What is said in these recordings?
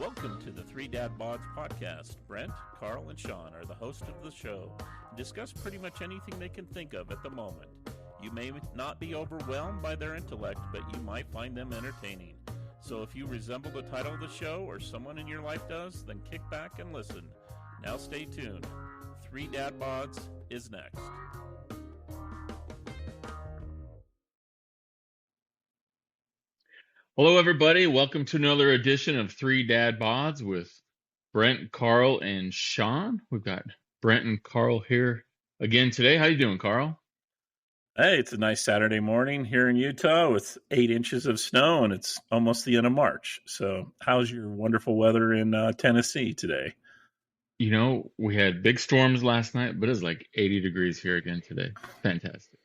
Welcome to the Three Dad Bods podcast. Brent, Karl, and Sean are the hosts of the show and discuss pretty much anything they can think of at the moment. You may not be overwhelmed by their intellect, but you might find them entertaining. So if you resemble the title of the show or someone in your life does, then kick back and listen. Now stay tuned. Three Dad Bods is next. Hello, everybody. Welcome to another edition of Three Dad Bods with Brent, Karl, and Sean. We've got Brent and Karl here again today. How you doing, Karl? Hey, it's a nice Saturday morning here in Utah with 8 inches of snow, and it's almost the end of March. So how's your wonderful weather in Tennessee today? You know, we had big storms last night, but it's like 80 degrees here again today. Fantastic.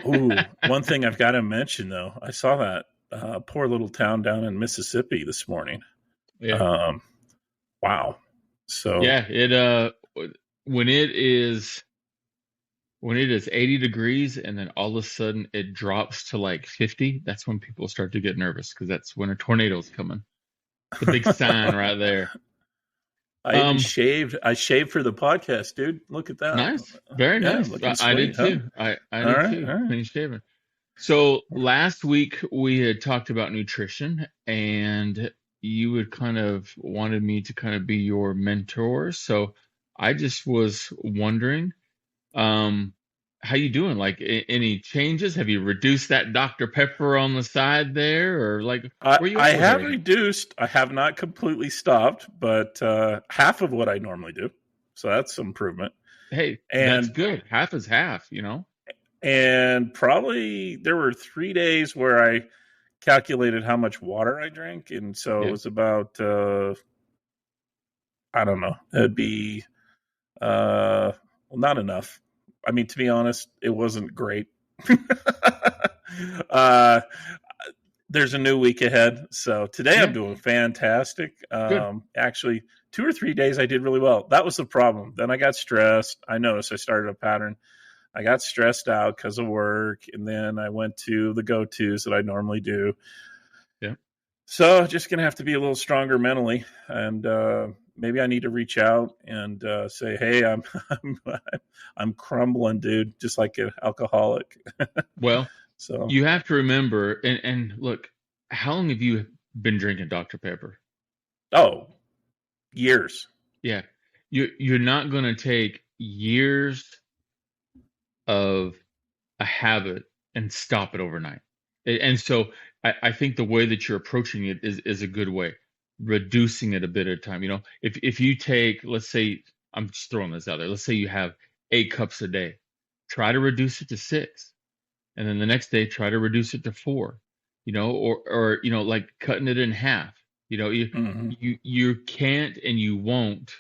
Ooh, one thing I've got to mention, though, I saw that poor little town down in Mississippi this morning. Yeah. Wow. So yeah, when it is 80 degrees and then all of a sudden it drops to like 50, that's when people start to get nervous because that's when a tornado's coming. The big sign right there. I even shaved. I shaved for the podcast, dude. Look at that. Nice. Very nice. I did too. I did too. Clean shaven. So last week we had talked about nutrition, and you had kind of wanted me to kind of be your mentor. So I just was wondering, how you doing? Like any changes? Have you reduced that Dr. Pepper on the side there, or like where you? I have reduced. I have not completely stopped, but half of what I normally do. So that's some improvement. Hey, that's good. Half is half, you know. And probably there were 3 days where I calculated how much water I drank. And so it was about, I don't know, it'd be, well, not enough. I mean, to be honest, it wasn't great. There's a new week ahead. So today I'm doing fantastic. Actually, 2 or 3 days I did really well. That was the problem. Then I got stressed. I noticed I started a pattern. I got stressed out because of work, and then I went to the go-tos that I normally do. Yeah. So just going to have to be a little stronger mentally, and maybe I need to reach out and say, "Hey, I'm crumbling, dude, just like an alcoholic." Well, so you have to remember, and look, how long have you been drinking Dr. Pepper? Oh, years. Yeah, you're not going to take years of a habit and stop it overnight. And so I think the way that you're approaching it is a good way, reducing it a bit at a time. You know, if you take, let's say, I'm just throwing this out there, let's say you have 8 cups a day, try to reduce it to 6. And then the next day, try to reduce it to 4, you know, or you know, like cutting it in half. You know, you can't and you won't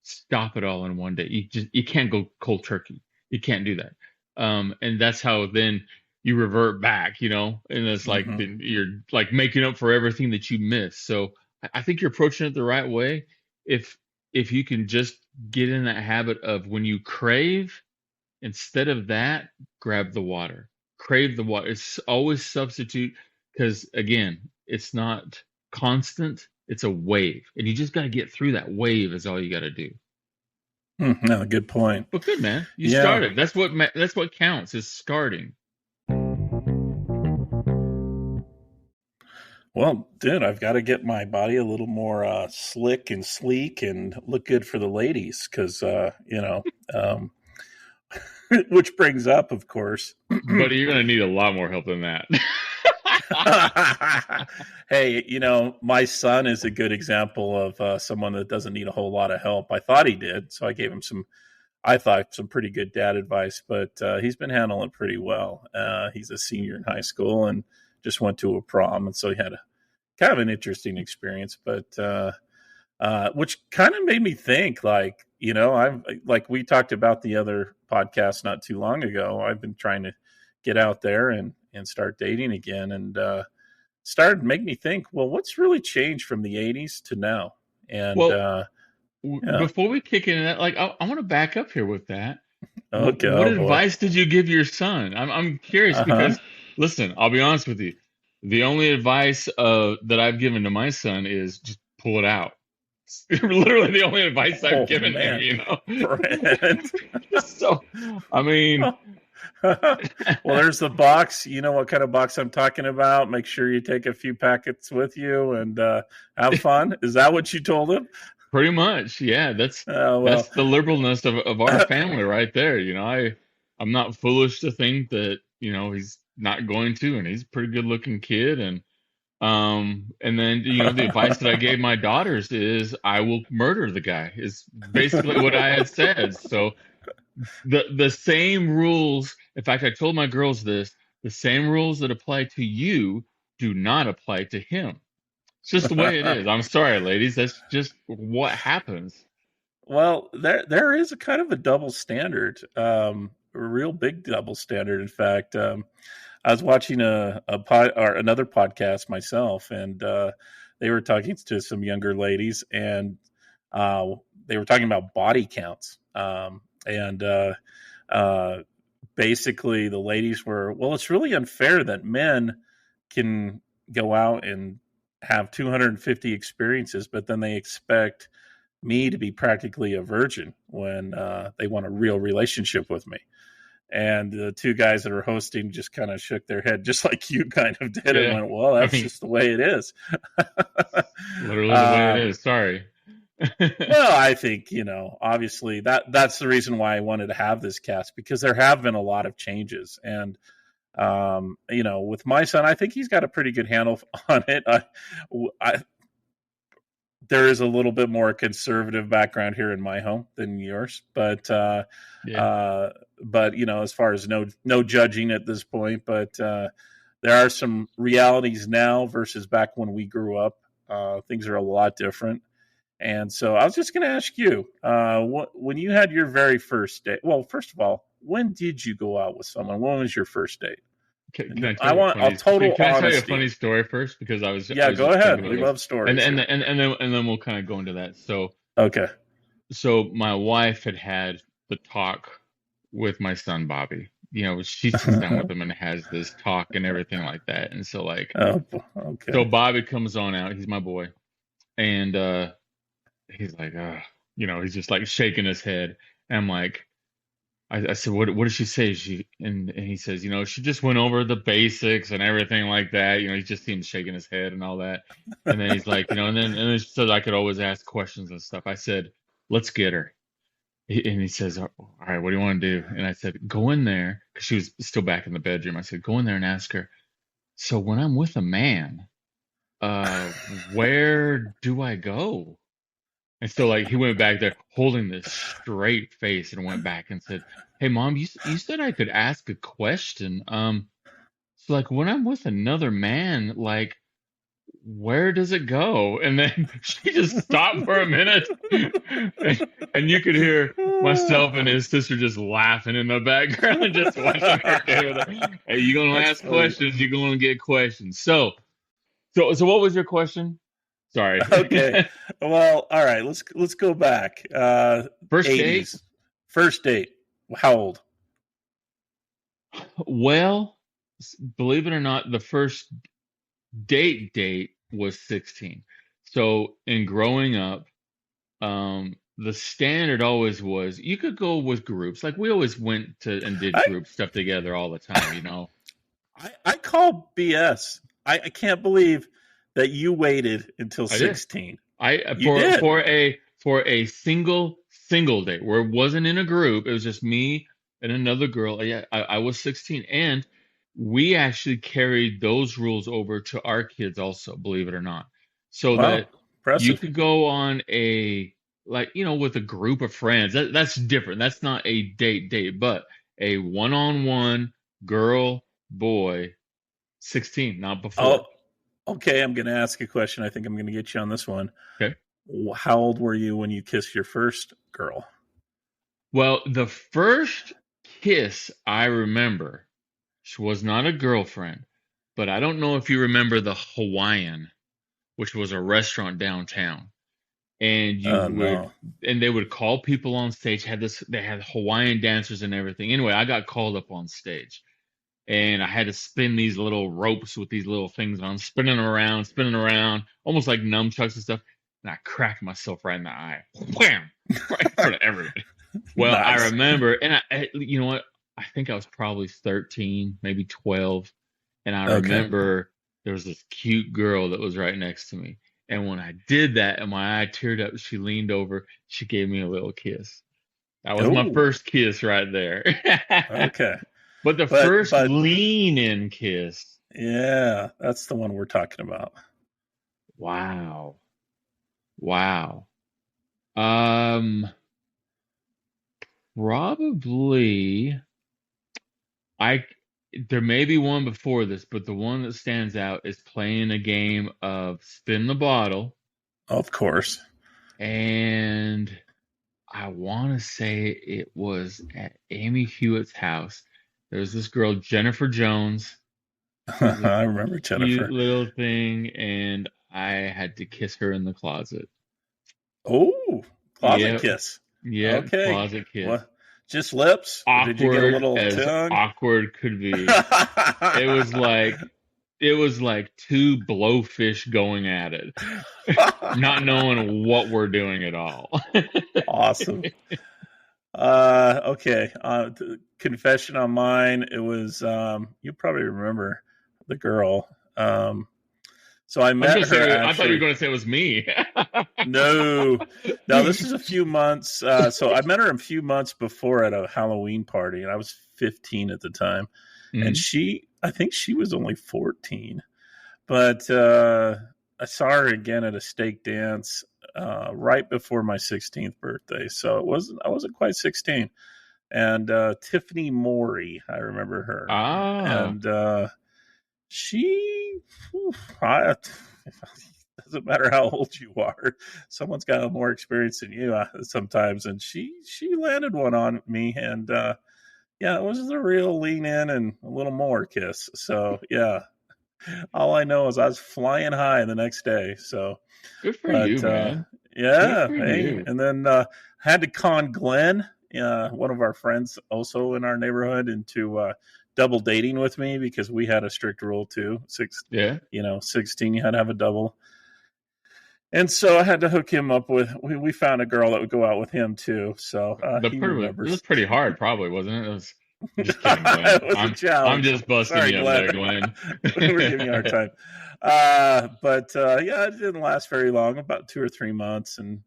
stop it all in one day. You can't go cold turkey. You can't do that. And that's how then you revert back, you know, and it's like you're like making up for everything that you missed. So I think you're approaching it the right way. If you can just get in that habit of when you crave, instead of that, grab the water. Crave the water. It's always substitute because, again, it's not constant. It's a wave. And you just got to get through that wave is all you got to do. No, good point. Well, good, man. You started. That's what counts is starting. Well, dude, I've got to get my body a little more slick and sleek and look good for the ladies because, you know, which brings up, of course. But you're going to need a lot more help than that. Hey, you know, my son is a good example of someone that doesn't need a whole lot of help. I thought he did, so I gave him some pretty good dad advice, but he's been handling it pretty well. He's a senior in high school and just went to a prom, and so he had a kind of an interesting experience, but which kind of made me think, like, you know, I'm like we talked about the other podcast not too long ago. I've been trying to get out there and start dating again, and started to make me think, well, what's really changed from the 80s to now? And before we kick into that, like I want to back up here with that. Okay. What advice did you give your son? I'm curious because, listen, I'll be honest with you. The only advice that I've given to my son is just pull it out. It's literally the only advice I've Oh given him, man, you know. Brent. So, I mean, Well, there's the box. You know what kind of box I'm talking about. Make sure you take a few packets with you and have fun. Is that what you told him? pretty much, yeah. Well, That's the liberalness of our family right there. You know, I'm not foolish to think that, you know, he's not going to, and he's a pretty good looking kid. And then, you know, the advice that I gave my daughters is I will murder the guy, is basically what I had said. So the same rules, in fact, I told my girls this, the same rules that apply to you do not apply to him. It's just the way it is. I'm sorry, ladies. That's just what happens. well, there is a kind of a double standard, a real big double standard. In fact, I was watching a pod or another podcast myself, and they were talking to some younger ladies, and uh, they were talking about body counts, and uh, basically the ladies were, well, it's really unfair that men can go out and have 250 experiences, but then they expect me to be practically a virgin when they want a real relationship with me. And the two guys that are hosting just kind of shook their head, just like you kind of did, and Yeah. went, "Well, I that's mean, just the way it is." literally the way it uh, is. Sorry. well, I think obviously that's the reason why I wanted to have this cast, because there have been a lot of changes, and with my son, I think he's got a pretty good handle on it. I there is a little bit more conservative background here in my home than yours, Yeah. uh, as far as no judging at this point, but there are some realities now versus back when we grew up. Things are a lot different, and so I was just going to ask you, when you had your very first date. Well, first of all, when did you go out with someone? When was your first date? Can And I tell I you a want a funny? total Can I tell you a honesty. funny story first? Because I Yeah, was go just thinking ahead. about We this, love stories here. and then we'll kind of go into that. Okay. So my wife had the talk with my son Bobby. You know, she sits down with him and has this talk and everything like that. And so like, Oh, so okay. Bobby comes on out. He's my boy, and he's like, you know, he's just like shaking his head. And I'm like, I said, what did she say? And he says, you know, she just went over the basics and everything like that. You know, he just seems shaking his head and all that. And then he's like, you know, and then she said I could always ask questions and stuff. I said, let's get her. And he says, all right, what do you want to do? And I said, go in there, because she was still back in the bedroom. I said, go in there and ask her, so when I'm with a man, uh, where do I go? And so like he went back there holding this straight face and went back and said, "Hey mom, you said I could ask a question. So like when I'm with another man, like where does it go?" And then she just stopped for a minute, and you could hear myself and his sister just laughing in the background, just watching her play with her. Hey, you gonna That's ask funny. questions, you're gonna get questions. So what was your question? Sorry. Okay. Well, all right. Let's go back. First date? 80's first date. How old? Well, believe it or not, the first date was 16. So in growing up, the standard always was you could go with groups. Like we always went to and did I group stuff together all the time, you know. I call BS. I can't believe that you waited until I did. 16. I You did. for a single date where it wasn't in a group, it was just me and another girl. Yeah, I was 16, and we actually carried those rules over to our kids also, believe it or not. So Wow. that you Impressive. could go on a, like, you know, with a group of friends. That's different. That's not a date, but a one-on-one girl, boy, 16, not Oh, before. okay. I'm going to ask a question. I think I'm going to get you on this one. Okay. How old were you when you kissed your first girl? Well, the first kiss I remember, she was not a girlfriend, but I don't know if you remember the Hawaiian, which was a restaurant downtown. And Oh no. they would call people on stage, they had Hawaiian dancers and everything. Anyway, I got called up on stage, and I had to spin these little ropes with these little things on, spinning around, almost like nunchucks and stuff. and I cracked myself right in the eye. Wham! Right in front of everybody. Well, I Nice. remember, and you know what? I think I was probably 13, maybe 12. And I Okay. remember there was this cute girl that was right next to me. And when I did that and my eye teared up, she leaned over, she gave me a little kiss. That was my Oh, first kiss right there. okay. But the first But lean in kiss, yeah, that's the one we're talking about. wow. Wow. Um, Probably I there may be one before this, but the one that stands out is playing a game of spin the bottle, Of course. and I want to say it was at Amy Hewitt's house. There was this girl, Jennifer Jones. She was a I remember cute Jennifer. little thing, and I had to kiss her in the closet. Oh, closet Yep, kiss. yep, Okay. closet kiss. What? Just lips, or did you get a Awkward little as tongue? awkward could be. It was like two blowfish going at it, not knowing what we're doing at all. Awesome. Okay. Confession on mine. It was you probably remember the girl. So I I was met gonna her say, I thought you were actually. gonna say it was me. No, no. This is a few months. So I met her a few months before at a Halloween party, and I was 15 at the time, and Mhm. I think she was only 14. But I saw her again at a stake dance right before my 16th birthday. So I wasn't quite 16. And Tiffany Morey, I remember her, Ah, and she, I, doesn't matter how old you are, someone's got more experience than you sometimes, and she landed one on me, and yeah, it was a real lean in and a little more kiss. So yeah, all I know is I was flying high the next day. So, good for but you, man. Good yeah, for hey, you. and then had to con Glenn, one of our friends, also in our neighborhood, into double dating with me because we had a strict rule too. 16, you had to have a double. And so I had to hook him up with. We found a girl that would go out with him too. So he It was remembers. pretty hard, probably, wasn't it? I'm just kidding, Glenn. It was a I'm challenge. just busting Sorry, you up Glenn. there, Glenn. We're giving you our time. But yeah, it didn't last very long, about 2 or 3 months, and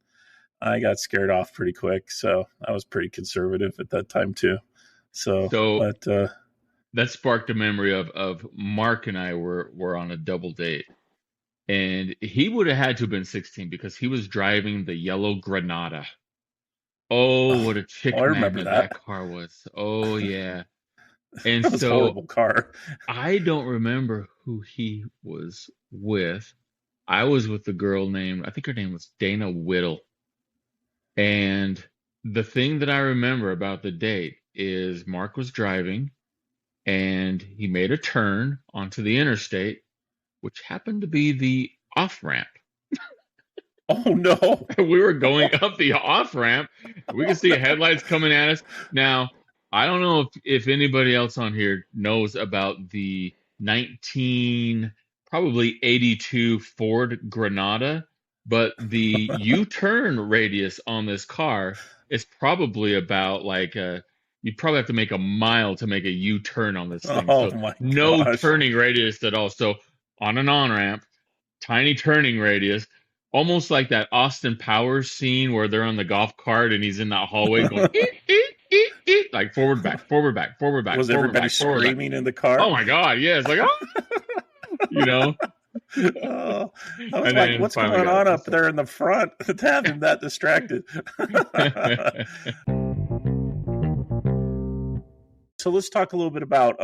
I got scared off pretty quick. So I was pretty conservative at that time too. So, So but that sparked a memory of Mark and I were on a double date. And he would have had to have been 16 because he was driving the yellow Granada. Oh, what oh, a chick I remember magnet that that. car was. Oh, yeah. And That was a so horrible car. I don't remember who he was with. I was with the girl named, I think her name was Dana Whittle. And the thing that I remember about the date is Mark was driving and he made a turn onto the interstate, which happened to be the off ramp. Oh no! We were going up the off ramp. We could see headlights coming at us. Now, I don't know if anybody else on here knows about the 19, probably 82 Ford Granada, but the U-turn radius on this car is probably about like you'd probably have to make a mile to make a U-turn on this thing. Oh So my no gosh! turning radius at all. So on an on-ramp, tiny turning radius, almost like that Austin Powers scene where they're on the golf cart and he's in that hallway going eek, eek, eek, eek, like forward, back, forward, back, forward, back, Was forward, everybody back, forward, back. screaming in the car? Oh my God, yeah, it's like oh, you know, Oh, I was and like, then what's finally going got up on to the up stop. there in the front to have him that distracted? So let's talk a little bit about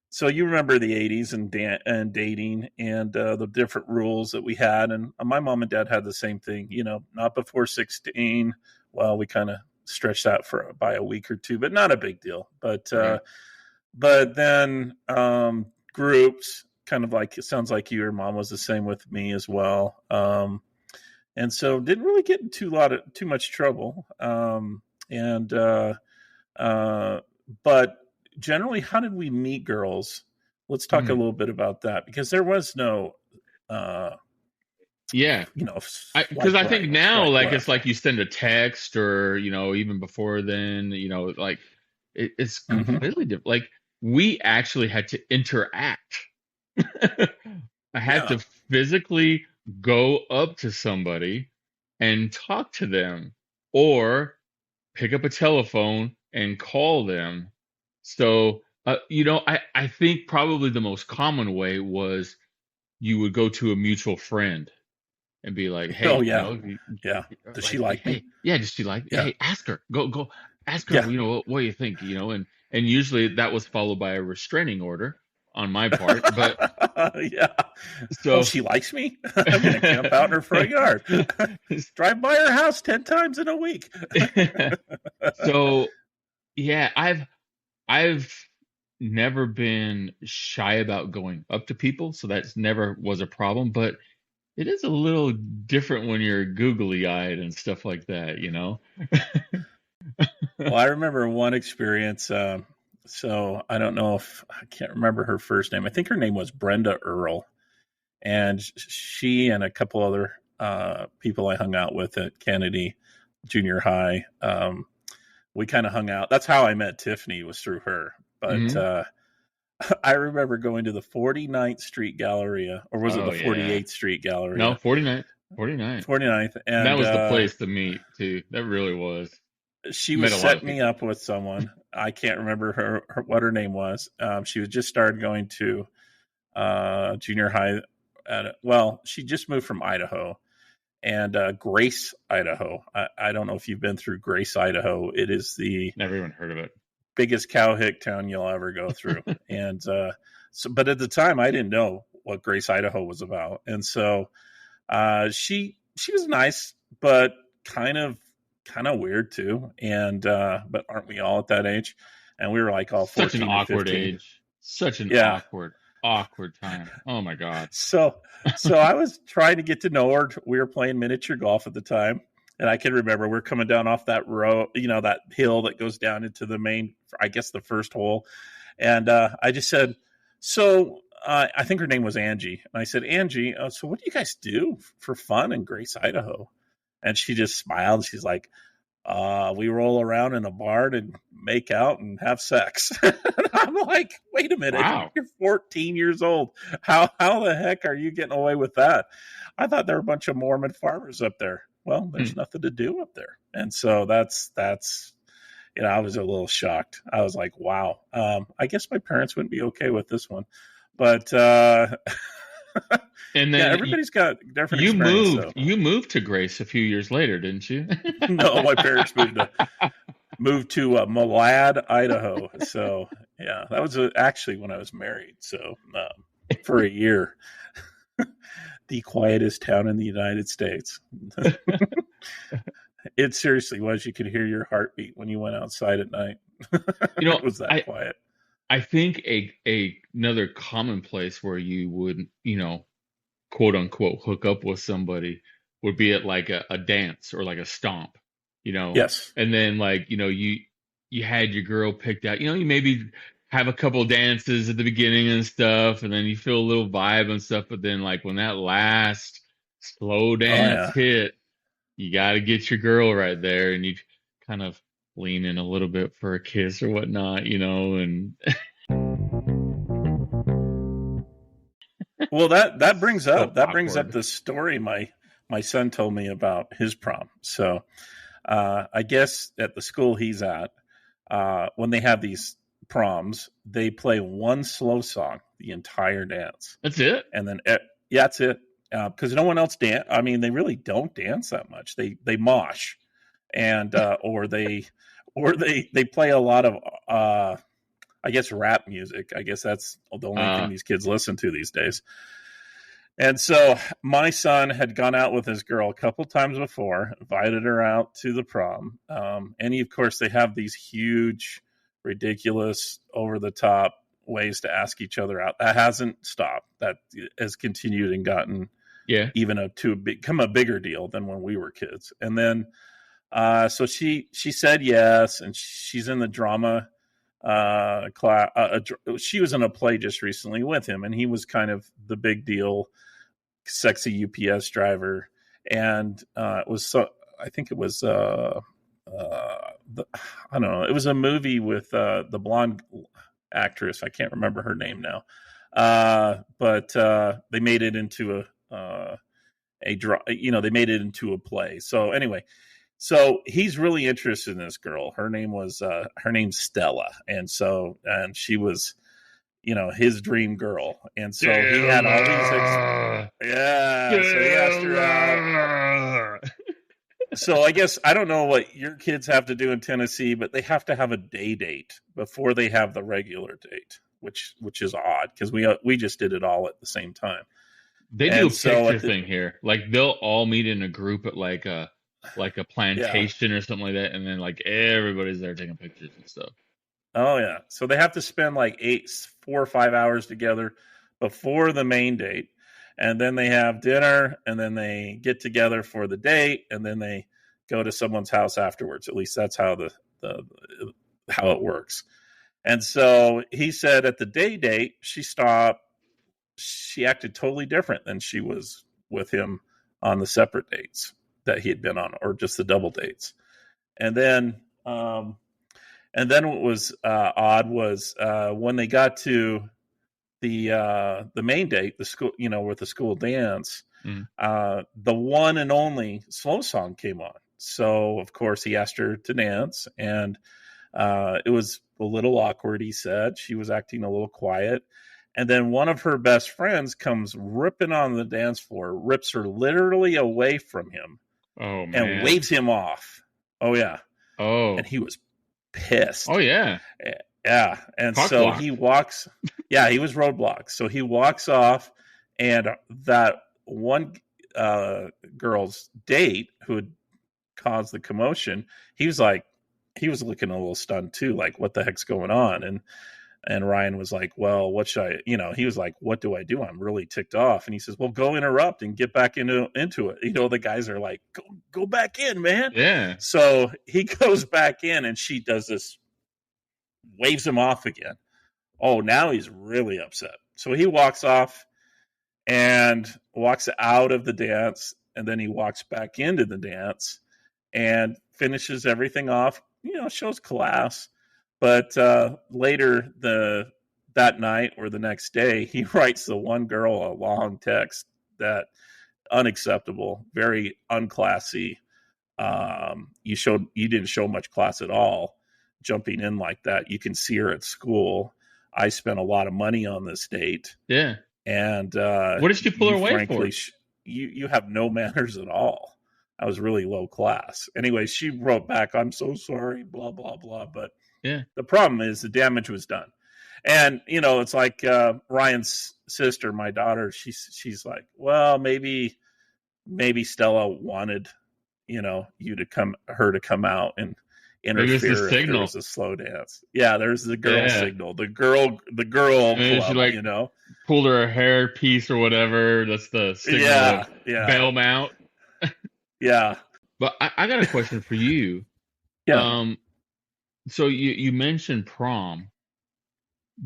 so you remember the 80s and dating and the different rules that we had, and my mom and dad had the same thing, not before 16. Well, we kind of stretched that for by a week or two, but not a big deal. Right. But then groups, kind of like, it sounds like your mom was the same with me as well. And so didn't really get into too much trouble. And but generally, how did we meet girls? Let's talk a Hmm. little bit about that, because there was no uh, Yeah. you know, Because I think now, swipe like, it's left. like you send a text or, even before then, like it's Hmm. completely different. Like, we actually had to interact. I had Yeah. to physically go up to somebody and talk to them or pick up a telephone and call them. So, I think probably the most common way was you would go to a mutual friend and be like, Oh hey, yeah. Yeah. Does she like, like me? hey, yeah, just be like, Yeah. hey, ask her, go, ask her, Yeah. what do you think, and usually that was followed by a restraining order on my part, but Yeah. Oh, so, she likes me? I'm going to camp out in her front yard. Drive by her house 10 times in a week. so yeah, I've never been shy about going up to people, so that's never was a problem, but it is a little different when you're googly eyed and stuff like that, Well, I remember one experience. So I don't know if I can't remember her first name. I think her name was Brenda Earl. And she and a couple other people I hung out with at Kennedy Junior High, we kind of hung out. That's how I met Tiffany, was through her. But Hmm. I remember going to the 49th Street Galleria, or was it Oh the yeah. 48th Street No, Galleria? 49th. 49th. 49th. And that And was the place to meet too. That really was. she Met was a lot of setting me people. up with someone. I can't remember what her name was. She was just started going to junior high. Well, she just moved from Idaho, and Grace, Idaho. I don't know if you've been through Grace, Idaho. It is the Never even heard of it. biggest cowhick town you'll ever go through. And but at the time, I didn't know what Grace, Idaho was about, and so she was nice, but kind of weird too. And but aren't we all at that age? And we were like all Such an 14 or awkward 15. age. Such an Yeah. awkward time. Oh my God. So so I was trying to get to know her. We were playing miniature golf at the time. And I can remember we're coming down off that road, that hill that goes down into the main, I guess the first hole. And I just said, so I think her name was Angie. And I said, Angie, so what do you guys do for fun in Grace, Idaho? And she just smiled. She's like, we roll around in a barn and make out and have sex. And I'm like, wait a minute, Wow. you're 14 years old. How the heck are you getting away with that? I thought there were a bunch of Mormon farmers up there. Well, there's Hmm. nothing to do up there. And so that's I was a little shocked. I was like, wow. I guess my parents wouldn't be okay with this one. But And yeah, then everybody's got different you experience. moved So you moved to Grace a few years later, didn't you? no, my parents moved to Malad, Idaho. So yeah, that was actually when I was married. So for a year, the quietest town in the United States. It seriously was. You could hear your heartbeat when you went outside at night. You know, It was that I quiet. I think another common place where you would, quote unquote, hook up with somebody would be at like a dance or like a stomp, you know, Yes. and then like, you had your girl picked out, you maybe have a couple dances at the beginning and stuff, and then you feel a little vibe and stuff, but then like when that last slow Oh dance yeah. hit, you got to get your girl right there, and you kind of lean in a little bit for a kiss or whatnot, and Well, that brings so up awkward. the story my son told me about his prom. So I guess at the school he's at, when they have these proms, they play one slow song the entire dance, That's it. and then yeah, that's it. Because no one else dance. I mean, they really don't dance that much. They mosh, and or they play a lot of I guess rap music. I guess that's the only thing Uh, these kids listen to these days. And so my son had gone out with his girl a couple times before, invited her out to the prom. And of course, they have these huge, ridiculous, over the top ways to ask each other out. That hasn't stopped. That has continued and gotten yeah. even become a bigger deal than when we were kids. And then, so she said yes, and she's in the drama class. She was in a play just recently with him, and he was kind of the big deal sexy UPS driver, and it was so. I think it was. I don't know. It was a movie with the blonde actress. I can't remember her name now. But they made it into they made it into a play. So anyway, so he's really interested in this girl. Her name's Stella, and she was his dream girl, and so he had all these yeah. So he asked her out. So I guess I don't know what your kids have to do in Tennessee, but they have to have a day date before they have the regular date, which is odd because we just did it all at the same time. They do a And so picture thing here. Like they'll all meet in a group at like a yeah, plantation or something like that, and then like everybody's there taking pictures and stuff. oh yeah. So they have to spend like 4 or 5 hours together before the main date, and then they have dinner, and then they get together for the date, and then they go to someone's house afterwards. At least that's how the how it works. And so he said at the day date, she acted totally different than she was with him on the separate dates that he had been on, or just the double dates. And then, what was odd was when they got to the main date, the school, with the school dance, the one and only slow song came on. So of course he asked her to dance, and it was a little awkward. He said she was acting a little quiet. And then one of her best friends comes ripping on the dance floor, rips her literally away from him, Oh and man. waves him off. Oh yeah. Oh. And he was pissed. Oh yeah. Yeah. And Cock so block. he walks. Yeah, he was roadblocked. So he walks off, and that one girl's date who had caused the commotion, he was looking a little stunned too, like what the heck's going on? And Ryan was like, well, what should I, he was like, what do I do? I'm really ticked off. And he says, well, go interrupt and get back into it. The guys are like, go back in, man. Yeah. So he goes back in, and she does this, waves him off again. Oh, now he's really upset. So he walks off and walks out of the dance. And then he walks back into the dance and finishes everything off, shows class. But later that night or the next day, he writes the one girl a long text that unacceptable, very unclassy. You didn't show much class at all, jumping in like that. You can see her at school. I spent a lot of money on this date. Yeah. And what did she pull her away for? You have no manners at all. I was really low class. Anyway, she wrote back, I'm so sorry, blah, blah, blah. But yeah, the problem is the damage was done. And, it's like Ryan's sister, my daughter, she's like, well, maybe Stella wanted, her to come out and interfere if there was a slow dance. Yeah, there's the girl signal. The girl club, she pulled her hair piece or whatever. That's the signal. Yeah. Bail them out. Yeah. But I got a question for you. Yeah. So you mentioned prom.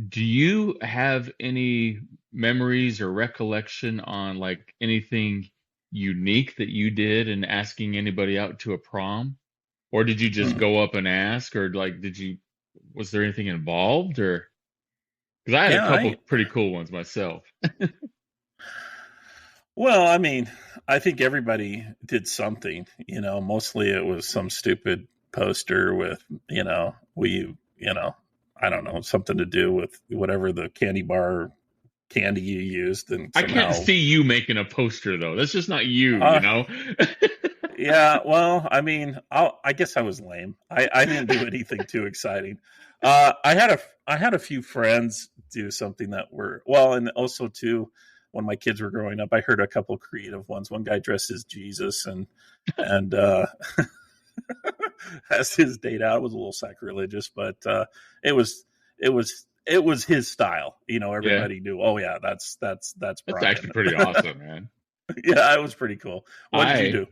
Do you have any memories or recollection on like anything unique that you did in asking anybody out to a prom? Or did you just go up and ask, or like was there anything involved, or because I had a couple pretty cool ones myself. Well, I mean, I think everybody did something, mostly it was some stupid poster with, I don't know, something to do with whatever the candy bar candy you used. And I can't see you making a poster though. That's just not you, Yeah. Well, I mean, I guess I was lame. I didn't do anything too exciting. I had a few friends do something that were, well, and also too, when my kids were growing up, I heard a couple creative ones. One guy dressed as Jesus and as his date out. It was a little sacrilegious, but it was his style. Everybody knew. Oh yeah, that's Brian. That's actually pretty awesome, man. Yeah, it was pretty cool. What did you do?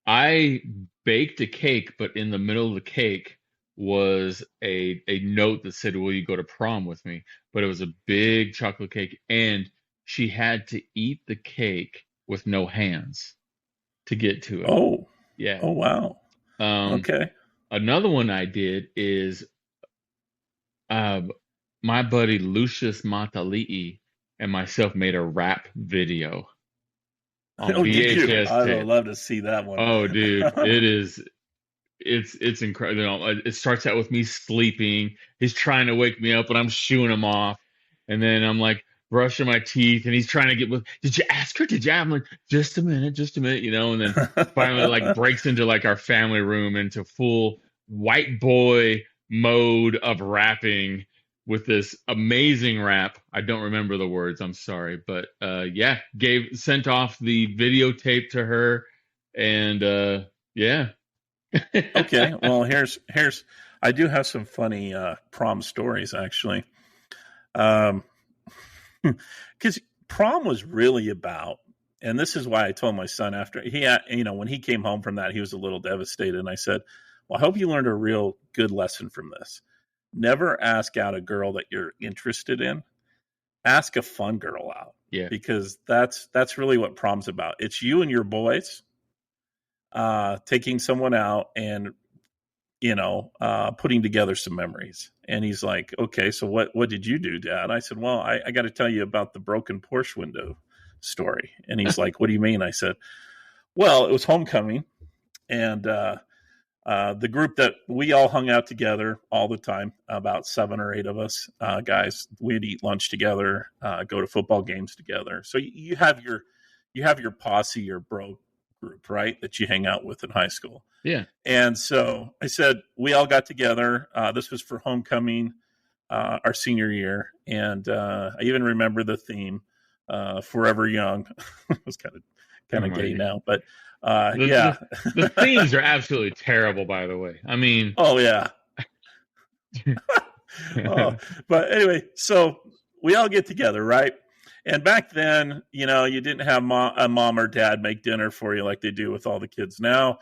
I baked a cake, but in the middle of the cake was a note that said, "Will you go to prom with me?" But it was a big chocolate cake, and she had to eat the cake with no hands to get to it. Oh, Yeah. oh wow. Um, Okay. Another one I did is uh, my buddy Lucius Matali'i and myself made a rap video on Oh, did you? VHS I would tape. love to see that one. Oh, dude, it's incredible. You know, it starts out with me sleeping. He's trying to wake me up, and I'm shooing him off. And then I'm like brushing my teeth, and he's trying to get with. Did you ask her? Did you? I'm like, just a minute, just a minute, you know. And then finally, like breaks into like our family room into full white boy mode of rapping with this amazing rap. I don't remember the words. I'm sorry, but yeah, sent off the videotape to her, and yeah. Okay. Well, here's I do have some funny prom stories actually. Um, because prom was really about, and this is why I told my son after when he came home from that, he was a little devastated. And I said, well, I hope you learned a real good lesson from this. Never ask out a girl that you're interested in. Ask a fun girl out, Yeah. because that's really what prom's about. It's you and your boys taking someone out and putting together some memories. And he's like, okay, so what did you do, Dad? I said, well, I got to tell you about the broken Porsche window story. And he's like, what do you mean? I said, well, it was homecoming, and the group that we all hung out together all the time, about 7 or 8 of us guys, we'd eat lunch together, go to football games together. So you have your posse, your bro group, right, that you hang out with in high school. Yeah. And so I said, we all got together. This was for homecoming, our senior year. And I even remember the theme, Forever Young. It was kind Oh of my gay God. now, but The, yeah. the themes are absolutely terrible, by the way. I mean, Oh, yeah. Oh, but anyway, so we all get together, right? And back then, you didn't have a mom or dad make dinner for you like they do with all the kids now.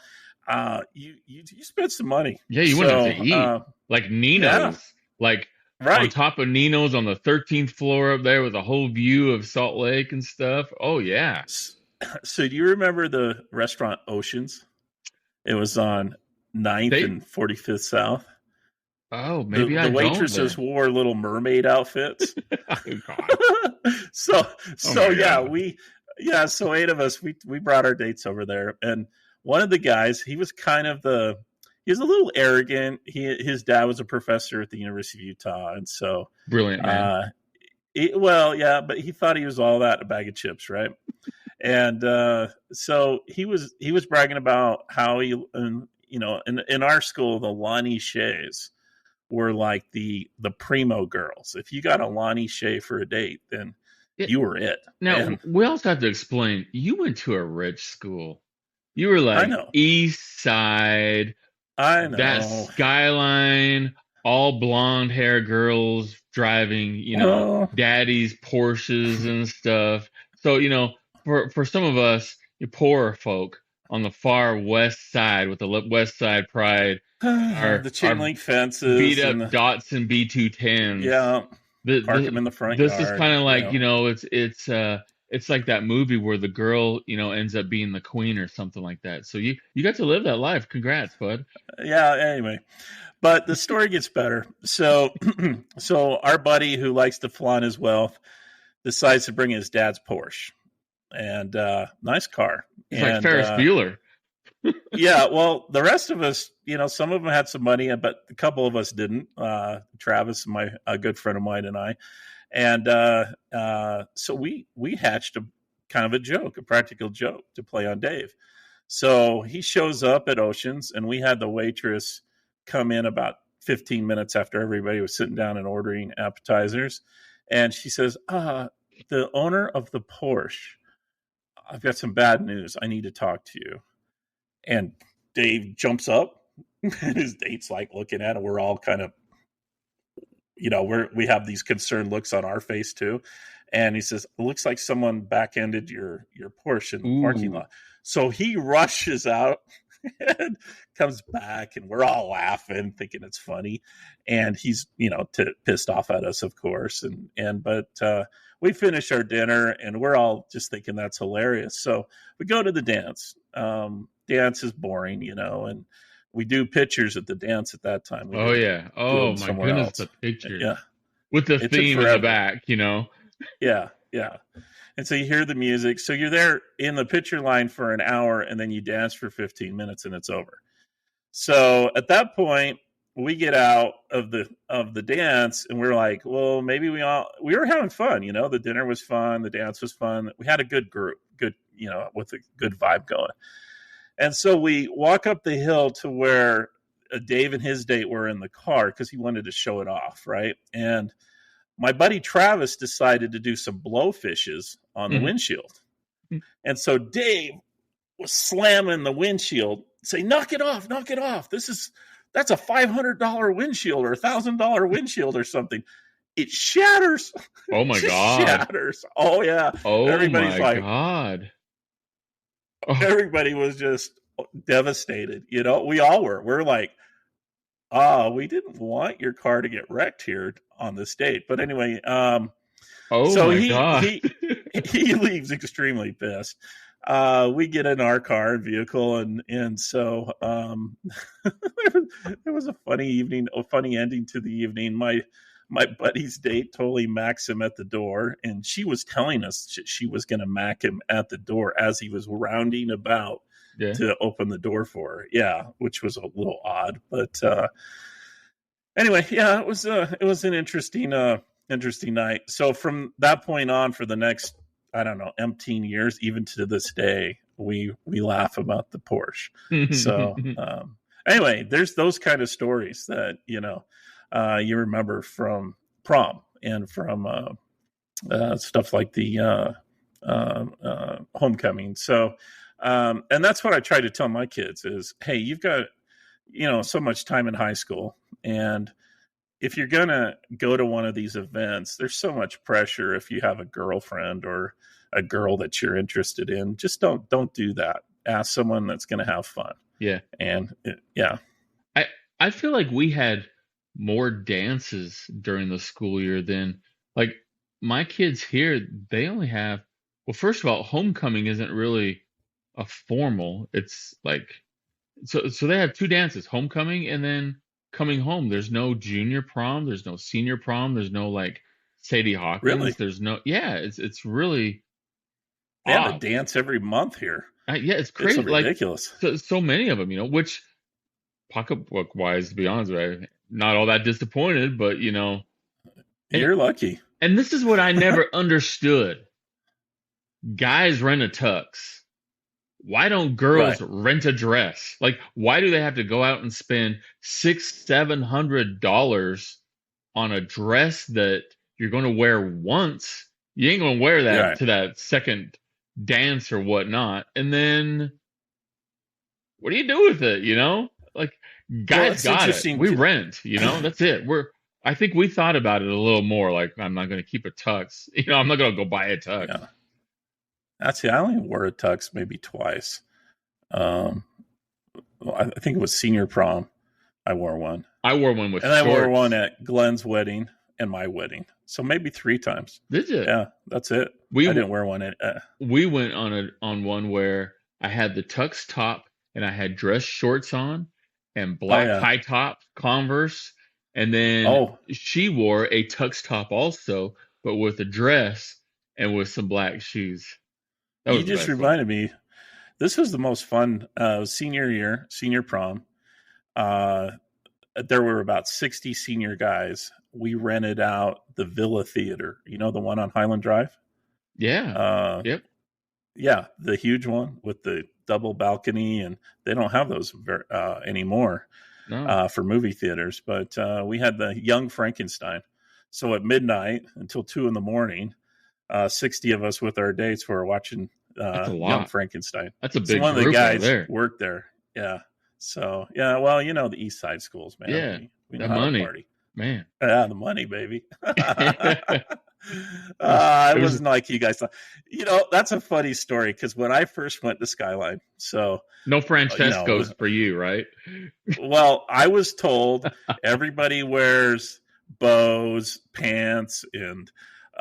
You spent some money. yeah, you went out to So eat like yeah, Nino's, like on right. top of Nino's on the 13th floor up there with a whole view of Salt Lake and stuff. Oh yeah. So do you remember the restaurant Oceans? It was on 9th They and 45th South. Oh, The maybe the I don't waitresses then. wore little mermaid outfits. Oh God. so Oh so my yeah, God. so 8 of us, we brought our dates over there. And one of the guys, he was he was a little arrogant. His dad was a professor at the University of Utah, and so Brilliant man. uh well, yeah, but he thought he was all that in a bag of chips, right? And so he was bragging about how in our school, the Lonnie Shays were like the primo girls. If you got a Lonnie Shay for a date, then It, you were it. Now And we also have to explain. You went to a rich school. You were I like know, East Side, I that know. skyline, all blonde hair girls driving, Well, daddy's Porsches and stuff. So, for some of us, you poor folk on the far west side with the West Side Pride, the chain our link beat fences up and Datsun B210s. yeah, park them in the front This is yard. kind of like, it's like that movie where the girl, ends up being the queen or something like that. So you got to live that life. Congrats, bud. Yeah. Anyway, but the story gets better. So, so our buddy who likes to flaunt his wealth decides to bring his dad's Porsche, and nice car. It's like And Ferris Bueller. yeah, well, the rest of us, some of them had some money, but a couple of us didn't. Travis, a good friend of mine, and I, and so we hatched a kind of a joke, a practical joke to play on Dave. So he shows up at Oceans, and we had the waitress come in about 15 minutes after everybody was sitting down and ordering appetizers, and she says, the owner of the Porsche, I've got some bad news. I need to talk to you. And Dave jumps up, and his date's like looking at it. We're all kind of, we have these concerned looks on our face too. And he says, it looks like someone back-ended your Porsche in the parking Ooh. lot. So he rushes out and comes back, and we're all laughing, thinking it's funny. And he's, pissed off at us, of course. But we finish our dinner, and we're all just thinking that's hilarious. So we go to the dance. Dance is boring, and we do pictures at the dance at that time. We Oh didn't yeah. do Oh them my somewhere goodness, else. the pictures Yeah, with the it took theme in the forever. back. Yeah, yeah. And so you hear the music. So you're there in the picture line for an hour, and then you dance for 15 minutes, and it's over. So at that point, we get out of the dance, and we're like, well, maybe we were having fun. The dinner was fun, the dance was fun. We had a good group, good, with a good vibe going. And so we walk up the hill to where Dave and his date were in the car because he wanted to show it off, right? And my buddy Travis decided to do some blowfishes on the windshield. And so Dave was slamming the windshield, say, knock it off. That's a $500 windshield or $1,000 windshield or something. It shatters. Oh my God. Shatters. Oh yeah. Oh Everybody's my God. Oh. Everybody was just devastated. We all were. We're like, we didn't want your car to get wrecked here on this date. But anyway, God. he leaves extremely pissed. We get in our car and vehicle, and so there was a funny evening, a funny ending to the evening. My buddy's date totally maxed him at the door, and she was telling us she was going to mack him at the door as he was rounding about to open the door for her. Yeah, which was a little odd, but anyway, yeah, it was an interesting night. So from that point on, for the next, I don't know, umpteen years, even to this day, we laugh about the Porsche. So anyway, there's those kind of stories that you remember from prom and from stuff like the homecoming. So and that's what I try to tell my kids is, hey, you've got so much time in high school, and if you're going to go to one of these events, there's so much pressure if you have a girlfriend or a girl that you're interested in. Just don't do that. Ask someone that's going to have fun. Yeah. And I feel like we had more dances during the school year than, like, my kids here, they only have, well, first of all, homecoming isn't really a formal. It's like, so they have two dances, homecoming and then coming home. There's no junior prom, there's no senior prom, there's no like Sadie Hawkins. Really? There's no, it's really they have a dance every month here. Yeah, it's crazy. It's ridiculous. Like, so many of them, which pocketbook wise, to be honest with you, not all that disappointed, but you're lucky. And this is what I never understood. Guys rent a tux. Why don't girls rent a dress? Like, why do they have to go out and spend $600-700 on a dress that you're going to wear once? You ain't going to wear that to that second dance or whatnot. And then what do you do with it? Like, guys got it. We rent, that's it. I think we thought about it a little more. Like, I'm not going to keep a tux. I'm not going to go buy a tux. Yeah. Actually, I only wore a tux maybe twice. I think it was senior prom. I wore one. I wore one with shorts. I wore one at Glenn's wedding and my wedding. So maybe 3 times. Did you? Yeah, that's it. I didn't wear one. We went on one where I had the tux top and I had dress shorts on and black high top Converse. And then she wore a tux top also, but with a dress and with some black shoes. You just reminded me, this was the most fun senior prom. There were about 60 senior guys. We rented out the Villa Theater, the one on Highland Drive. Yeah. Yep. Yeah, the huge one with the double balcony, and they don't have those anymore for movie theaters. But we had the Young Frankenstein. So at midnight until 2 a.m, 60 of us with our dates were watching Young Frankenstein. That's a big one of the guys there. Worked there. Yeah. So well, the East Side schools, man. Yeah, we know how to party, man. Yeah, the money, baby. It wasn't like you guys thought. That's a funny story because when I first went to Skyline, so no Francesco's for you, right? Well, I was told everybody wears bows, pants, and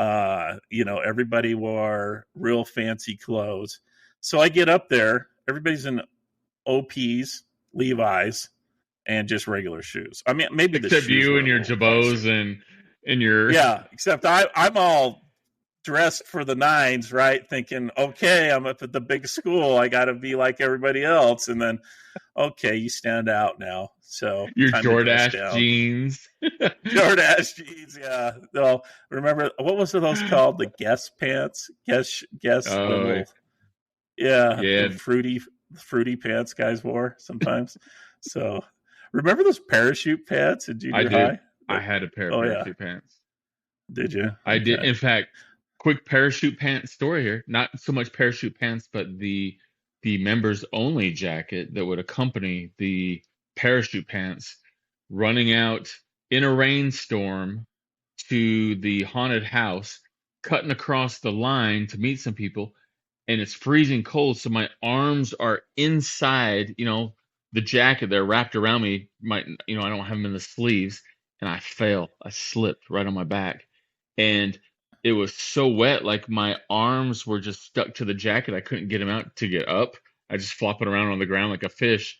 Everybody wore real fancy clothes. So I get up there, everybody's in OPs, Levi's, and just regular shoes. I mean, maybe the Except shoes you were a and your little jabots pricier. and your Yeah, except I'm all dressed for the nines, right? Thinking, okay, I'm up at the big school. I got to be like everybody else. And then, okay, you stand out now. So your time to dress Jordache down. jeans. Jordache jeans, yeah. No, remember what was those called? The Guess pants, Guess the Oh little, yeah, yeah, the fruity pants guys wore sometimes. So remember those parachute pants in I junior did. high? I That, had a pair of oh yeah, parachute pants. did you? I did. Okay. In fact, quick parachute pants story here. Not so much parachute pants, but the members only jacket that would accompany the parachute pants running out in a rainstorm to the haunted house, cutting across the line to meet some people, and it's freezing cold, so my arms are inside, the jacket. They're wrapped around me. I don't have them in the sleeves, and I fell. I slipped right on my back, and it was so wet, like my arms were just stuck to the jacket. I couldn't get them out to get up. I just flopping around on the ground like a fish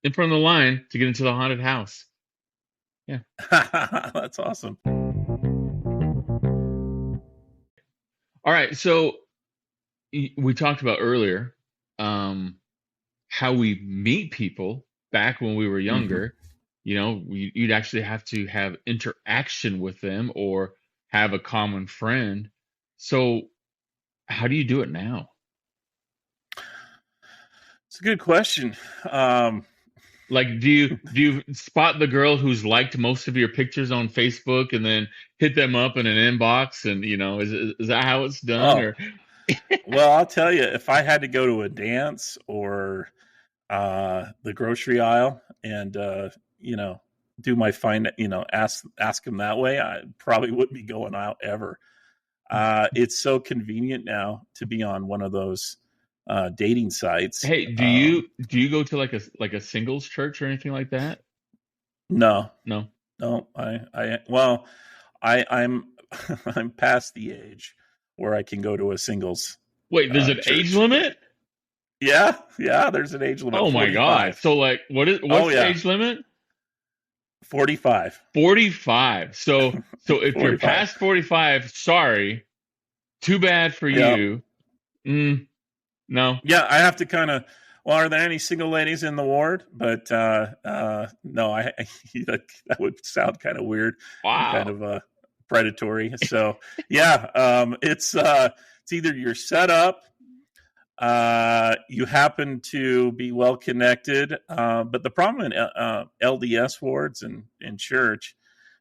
in front of the line to get into the haunted house. Yeah. That's awesome. All right. So we talked about earlier how we meet people back when we were Hmm. younger. You'd actually have to have interaction with them or have a common friend. So how do you do it now? It's a good question. Um, Like, do you spot the girl who's liked most of your pictures on Facebook and then hit them up in an inbox? And is that how it's done? oh, Or well, I'll tell you, if I had to go to a dance or the grocery aisle and do my find, ask them that way, I probably wouldn't be going out ever. It's so convenient now to be on one of those dating sites. hey, do you go to like a singles church or anything like that? No, No. no, well, I'm I'm past the age where I can go to a singles Wait, there's an age church. limit? Yeah, yeah. There's an age limit, Oh my God. 45. So like Oh what's the yeah, age limit? 45. 45. So if you're 45. past 45, sorry, too bad for Yeah, you. Mm, no. yeah. I have to kind of. Well, are there any single ladies in the ward? But no, that would sound kind of weird and kind Wow. of predatory. So yeah, it's either you're set up, you happen to be well connected, but the problem in LDS wards and in church,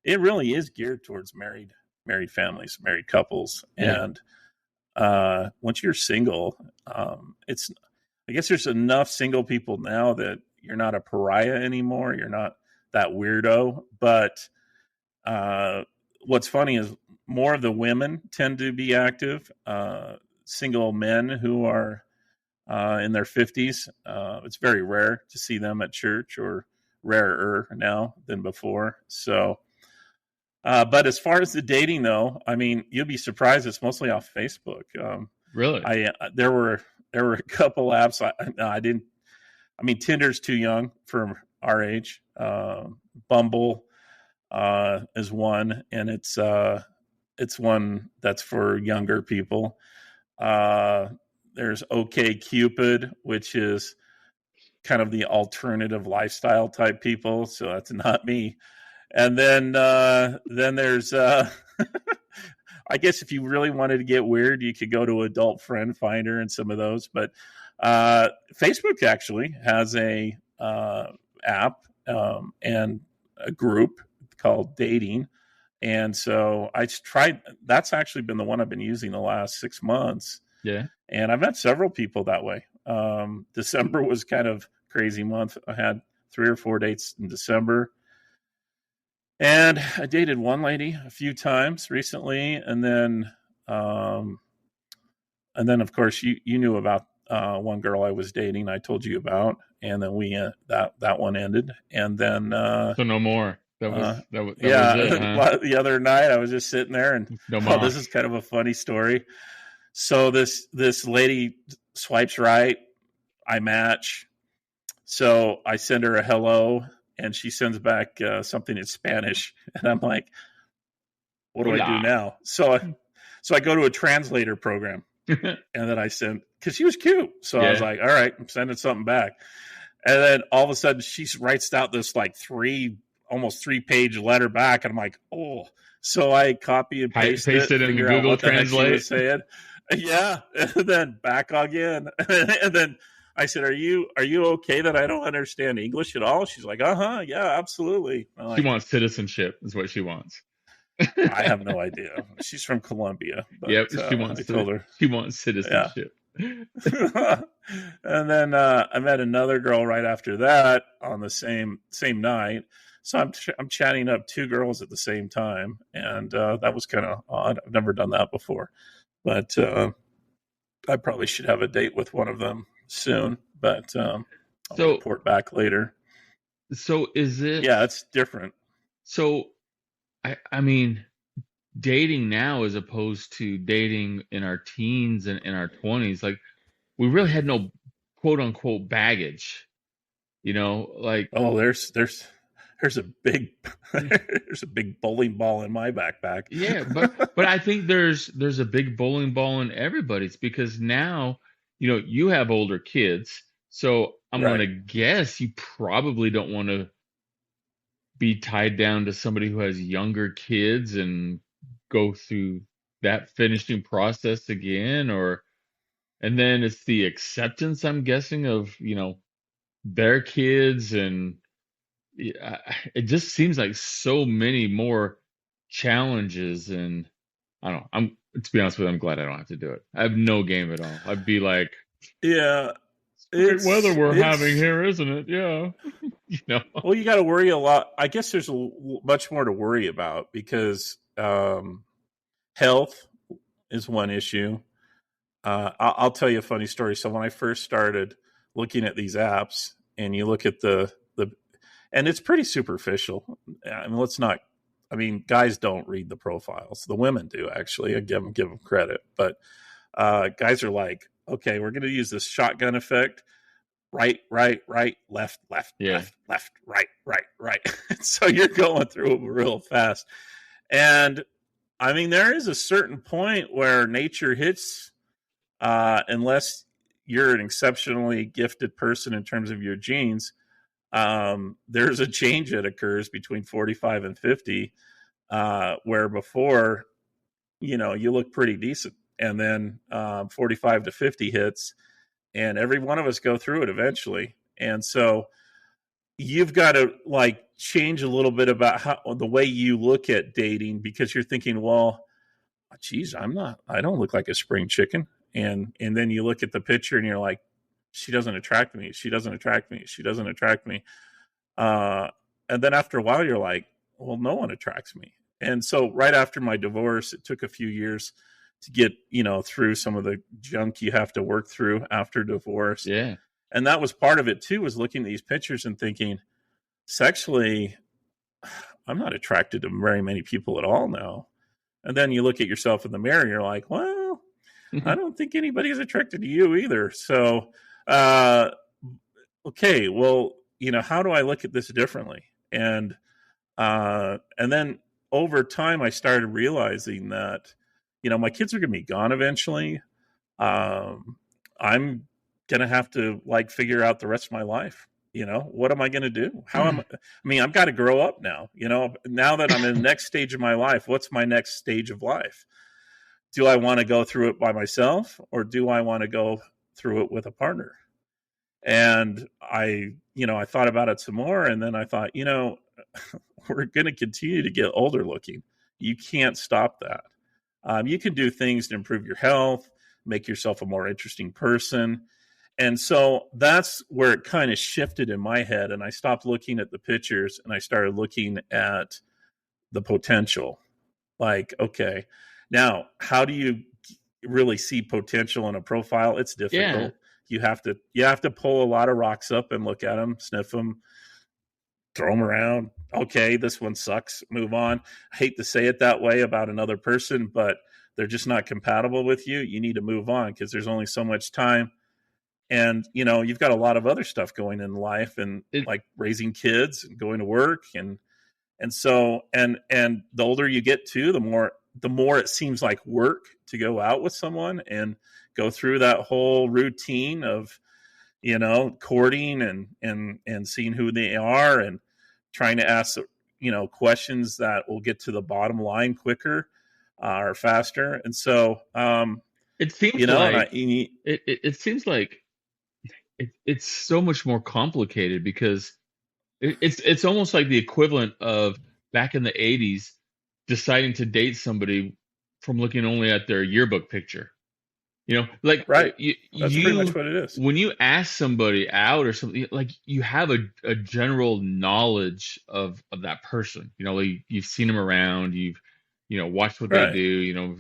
it really is geared towards married families, married couples, Yeah. and once you're single, it's I guess there's enough single people now that you're not a pariah anymore. You're not that weirdo. But uh, what's funny is more of the women tend to be active. Single men who are in their 50s, it's very rare to see them at church, or rarer now than before. So, but as far as the dating, though, I mean, you'll be surprised. It's mostly off Facebook. Really? I there were a couple apps I didn't. I mean, Tinder's too young for our age. Bumble is one, and it's one that's for younger people. Uh, there's OK Cupid, which is kind of the alternative lifestyle type people. So that's not me. And then there's I guess if you really wanted to get weird, you could go to Adult Friend Finder and some of those. But Facebook actually has a app and a group called Dating. And so I tried. That's actually been the one I've been using the last 6 months, Yeah. and I've met several people that way. December was kind of crazy month. I had 3 or 4 dates in December, and I dated one lady a few times recently, um, and then of course you knew about one girl I was dating. I told you about, and then we that one ended, and then So no more. That was it, huh? Yeah. The other night I was just sitting there and, No oh, ma. this is kind of a funny story. So this lady swipes right. I match. So I send her a hello and she sends back something in Spanish. And I'm like, what do I do Hola. now? So I go to a translator program and then I send, because she was cute. So I was Yeah. like, all right, I'm sending something back. And then all of a sudden she writes out this like almost 3-page letter back. And I'm like, oh. So I copy and paste Paste it, it in the figure out Google what the heck she Translate. was saying. Yeah. And then back again. And then I said, are you okay that I don't understand English at all? She's like, uh-huh. Yeah, absolutely. I'm She like, wants citizenship, is what she wants. I have no idea. She's from Colombia, but Yep, I told her, she wants yeah. citizenship. And then I met another girl right after that on the same night. So I'm chatting up 2 girls at the same time, and that was kind of odd. I've never done that before, but I probably should have a date with one of them soon. But I'll So report back later. so is it Yeah, it's different. so I mean, dating now as opposed to dating in our teens and in our 20s, like we really had no quote unquote baggage, like Oh, there's a big there's a big bowling ball in my backpack. yeah, but I think there's a big bowling ball in everybody's because now, you have older kids, so I'm Right. gonna guess you probably don't want to be tied down to somebody who has younger kids and go through that finishing process again, and then it's the acceptance, I'm guessing, of, their kids, and yeah, it just seems like so many more challenges, and I don't know. To be honest with you, I'm glad I don't have to do it. I have no game at all. I'd be like, Yeah, it's great weather we're having it's here, isn't it? Yeah. You know. well, you got to worry a lot. I guess there's much more to worry about because health is one issue. I'll tell you a funny story. So when I first started looking at these apps, and you look at and it's pretty superficial. I mean, let's not. I mean, guys don't read the profiles. The women do, actually. I give them credit, but guys are like, okay, we're going to use this shotgun effect. Right, left, Yeah. right. So you're going through them real fast. And I mean, there is a certain point where nature hits, unless you're an exceptionally gifted person in terms of your genes. There's a change that occurs between 45 and 50, where before, you look pretty decent. And then 45 to 50 hits, and every one of us go through it eventually. And so you've got to like change a little bit about the way you look at dating, because you're thinking, well, geez, I don't look like a spring chicken. And then you look at the picture and you're like, she doesn't attract me. She doesn't attract me. She doesn't attract me. Uh, and then after a while, you're like, well, no one attracts me. And so right after my divorce, it took a few years to get, through some of the junk you have to work through after divorce. Yeah. And that was part of it too, was looking at these pictures and thinking, sexually, I'm not attracted to very many people at all now. And then you look at yourself in the mirror and you're like, well, I don't think anybody's attracted to you either. So, okay, well, how do I look at this differently? And then over time, I started realizing that, my kids are going to be gone eventually. I'm going to have to like figure out the rest of my life. What am I going to do? I've got to grow up now, now that I'm in the next stage of my life. What's my next stage of life? Do I want to go through it by myself, or do I want to go through it with a partner? And I thought about it some more, and then I thought, we're going to continue to get older looking. You can't stop that. You can do things to improve your health, make yourself a more interesting person. And so that's where it kind of shifted in my head. And I stopped looking at the pictures and I started looking at the potential. Like, okay, now how do you really see potential in a profile? It's difficult. Yeah. You have to pull a lot of rocks up and look at them, sniff them, throw them around. Okay, this one sucks. Move on. I hate to say it that way about another person, but they're just not compatible with you. You need to move on because there's only so much time. And you've got a lot of other stuff going in life, and It like raising kids and going to work, and so and the older you get too, the more it seems like work to go out with someone and go through that whole routine of courting and seeing who they are and trying to ask questions that will get to the bottom line quicker or faster. And so it seems like it seems like it's so much more complicated because it's almost like the equivalent of back in the 80's deciding to date somebody from looking only at their yearbook picture. Like right, you, that's pretty much what it is. when you ask somebody out or something, like you have a general knowledge of that person. Like you've seen them around, you've watched what they Right. do.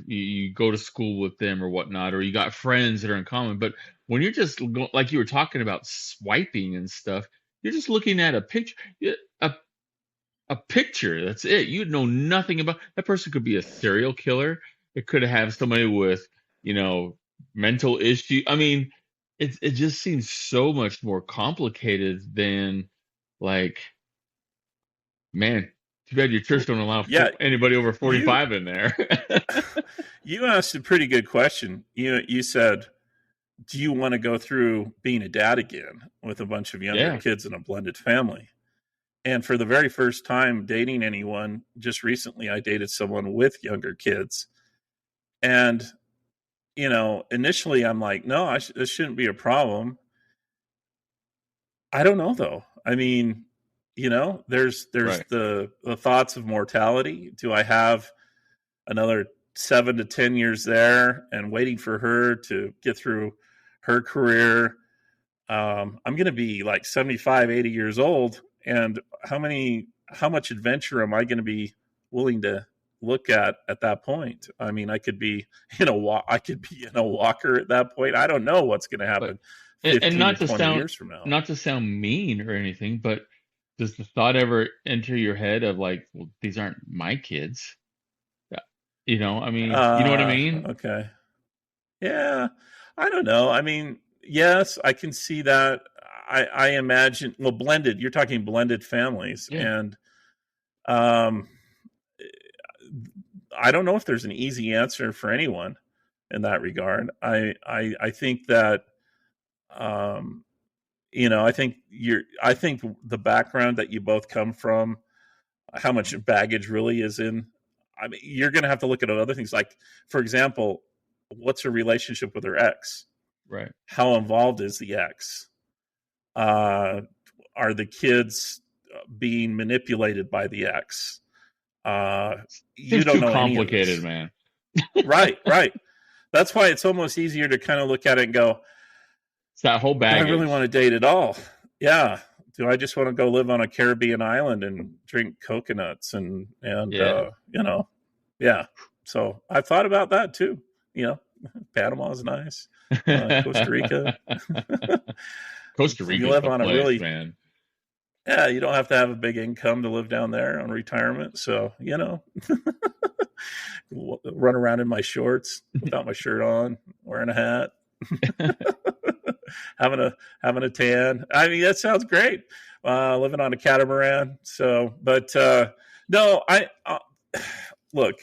You go to school with them or whatnot, or you got friends that are in common. But when you're just like you were talking about swiping and stuff, you're just looking at a picture, a a picture. That's it. You know nothing about that person. Could be a serial killer. It could have somebody with you know mental issue. I mean, it just seems so much more complicated than like, man, too bad your church don't allow Yeah, anybody over you 45 in there. you asked a pretty good question. You said, do you want to go through being a dad again with a bunch of younger Yeah, kids in a blended family? And for the very first time dating anyone, just recently, I dated someone with younger kids. And, initially I'm like, no, this shouldn't be a problem. I don't know though. I mean, there's right. the thoughts of mortality. Do I have another 7 to 10 years there and waiting for her to get through her career? I'm going to be like 75, 80 years old. And how much adventure am I going to be willing to look at that point? I mean, I could be I could be in a walker at that point. I don't know what's going to But happen and 15 to 20 years from now. not to sound mean or anything, but does the thought ever enter your head of like, well, these aren't my kids? Yeah. I mean, you know what I mean? Okay. Yeah. I don't know. I mean, yes, I can see that. I imagine, well, blended, you're talking blended families. Yeah. And um, I don't know if there's an easy answer for anyone in that regard. I think that, um, I think the background that you both come from, how much baggage really is in. I mean, you're going to have to look at other things. Like, for example, what's her relationship with her ex? Right. How involved is the ex? Are the kids being manipulated by the ex? Uh, you Seems don't too know any of complicated, this. man. Right, right. That's why it's almost easier to kind of look at it and go, It's that whole do I really want baggage. to date at all? Yeah. Do I just want to go live on a Caribbean island and drink coconuts and Yeah. yeah. So I've thought about that too. You know, Panama's nice. Costa Rica. Costa You Rica's live the on a place, really, man. yeah, you don't have to have a big income to live down there on retirement. So, run around in my shorts without my shirt on, wearing a hat, having a tan. I mean, that sounds great. Living on a catamaran. So, but no, look.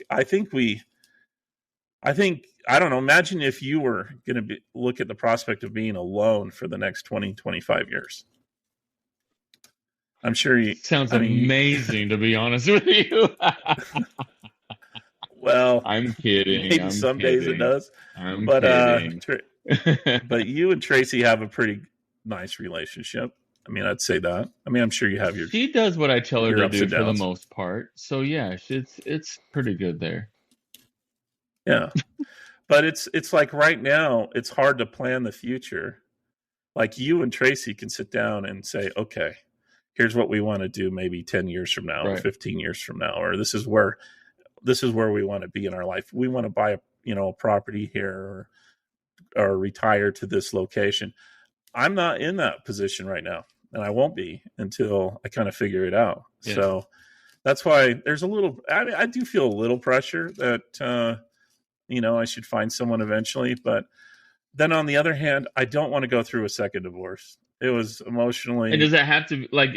I don't know. Imagine if you were going to look at the prospect of being alone for the next 20, 25 years. I'm sure you. Sounds I mean, amazing, to be honest with you. well, I'm kidding. maybe I'm some days it kidding. does, I'm but kidding. but you and Tracy have a pretty nice relationship. I mean, I'd say that. I mean, I'm sure you have She does what I tell her your to ups do and for the downs. most part. So yeah, it's pretty good there. Yeah, but it's like right now, it's hard to plan the future. Like you and Tracy can sit down and say, okay, here's what we want to do maybe 10 years from now or Right. 15 years from now, or this is where we want to be in our life. We want to buy a property here or retire to this location. I'm not in that position right now. and I won't be until I kind of figure it out. Yeah. So that's why there's a little. I mean, I do feel a little pressure that I should find someone eventually, but then on the other hand, I don't want to go through a second divorce. It was And does emotionally that have to like?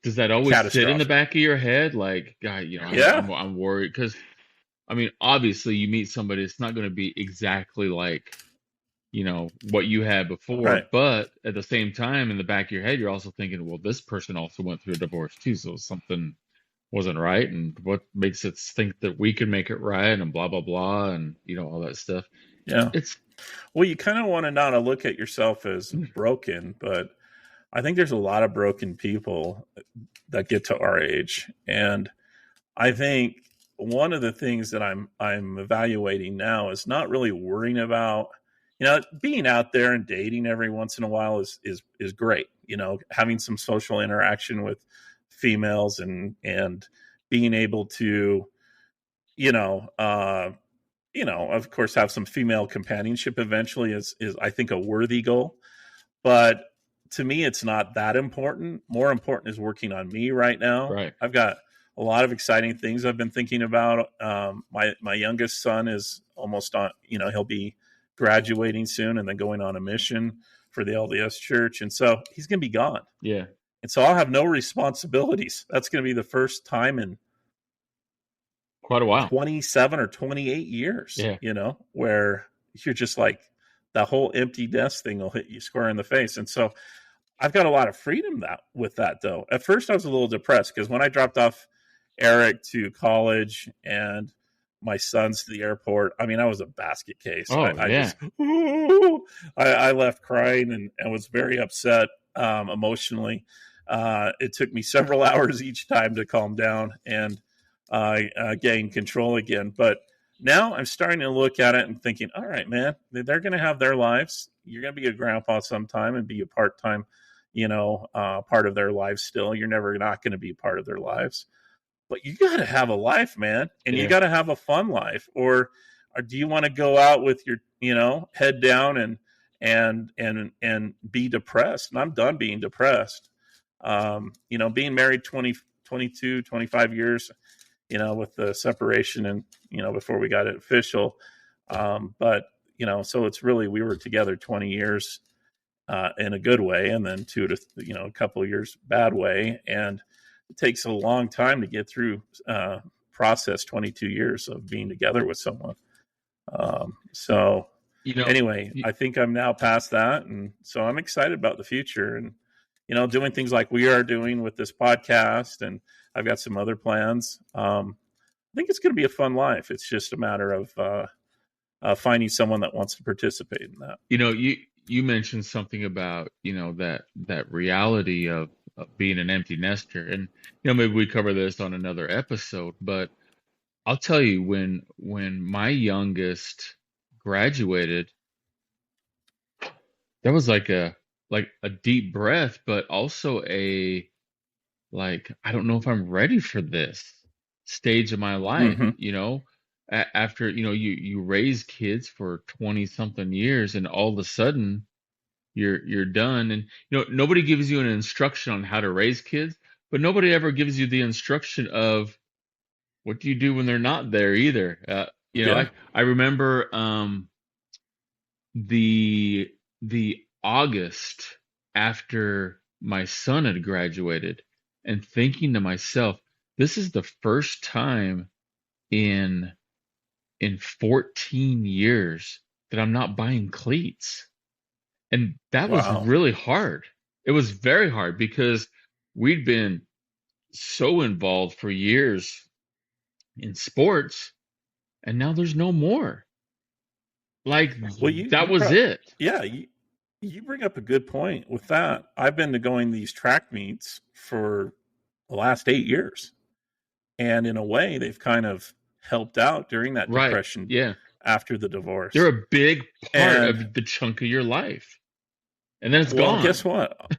Does that always sit in the catastrophic. back of your head? Like, God, Yeah, I'm worried because I mean, obviously, you meet somebody, it's not going to be exactly like what you had before, right. but at the same time, in the back of your head, you're also thinking, well, this person also went through a divorce too, so something wasn't right, and what makes it think that we can make it right, and blah blah blah, and all that stuff. Yeah. It's Well, you kind of want to not look at yourself as broken, but I think there's a lot of broken people that get to our age, and I think one of the things that I'm evaluating now is not really worrying about being out there and dating every once in a while is great. Having some social interaction with females and being able to you know uh of course have some female companionship eventually is I think a worthy goal, but to me it's not that important. More important is working on me right now. right. I've got a lot of exciting things I've been thinking about. My youngest son is almost on, he'll be graduating soon and then going on a mission for the LDS church, and so he's going to be gone, Yeah, and so I'll have no responsibilities. That's going to be the first time in quite a while. 27 or 28 years, Yeah, where you're just like, the whole empty nest thing will hit you square in the face. And so I've got a lot of freedom with that, though. At first, I was a little depressed because when I dropped off Eric to college and my sons to the airport, I mean, I was a basket case. oh I yeah, just, I left crying and was very upset emotionally. It took me several hours each time to calm down and gain control again. But now I'm starting to look at it and thinking, all right, man, they're going to have their lives. You're going to be a grandpa sometime and be a part-time, part of their lives still. You're never not going to be part of their lives. But you got to have a life, man, and you yeah. got to have a fun life. Or do you want to go out with your, head down and be depressed? And I'm done being depressed. Being married 20, 22, 25 years, with the separation and, before we got it official. But, so it's really, we were together 20 years in a good way, and then a couple of years bad way. And it takes a long time to get through, process 22 years of being together with someone. So You know, anyway, I think I'm now past that. And so I'm excited about the future and, doing things like we are doing with this podcast. And I've got some other plans. I think it's going to be a fun life. It's just a matter of finding someone that wants to participate in that. you mentioned something about that reality of being an empty nester, and maybe we cover this on another episode. But I'll tell you, when my youngest graduated, that was like a deep breath, but also a like, I don't know if I'm ready for this stage of my life. Mm-hmm. After you raise kids for 20 something years, and all of a sudden you're done, and nobody gives you an instruction on how to raise kids, but nobody ever gives you the instruction of what do you do when they're not there either. Yeah. I remember the August after my son had graduated, and thinking to myself, this is the first time in 14 years that I'm not buying cleats. And that was Wow. really hard. It was very hard because we'd been so involved for years in sports, and now there's no more. Like, Well, that was it. yeah, you bring up a good point with that. I've been to going these track meets for the last 8 years. And in a way, they've kind of helped out during that Right. depression Yeah. after the divorce. They're a big part And of the chunk of your life. And then it's well, gone. guess what?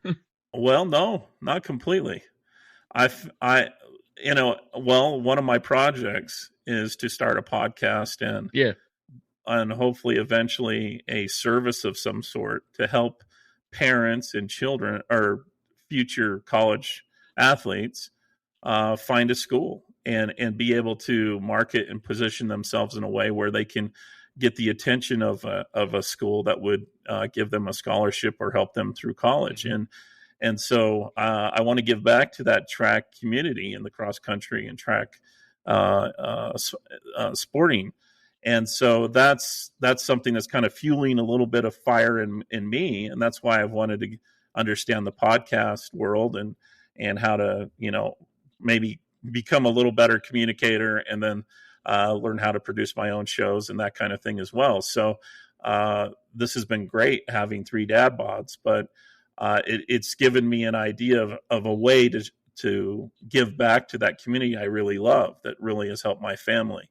Well, no, not completely. One of my projects is to start a podcast Yeah. and hopefully eventually a service of some sort to help parents and children or future college athletes find a school and be able to market and position themselves in a way where they can get the attention of a school that would give them a scholarship or help them through college. And so I want to give back to that track community and the cross country and track sporting. And so that's something that's kind of fueling a little bit of fire in me. And that's why I've wanted to understand the podcast world and how to, maybe become a little better communicator and then learn how to produce my own shows and that kind of thing as well. So this has been great having 3 dad bods, but it's given me an idea of a way to give back to that community I really love that really has helped my family.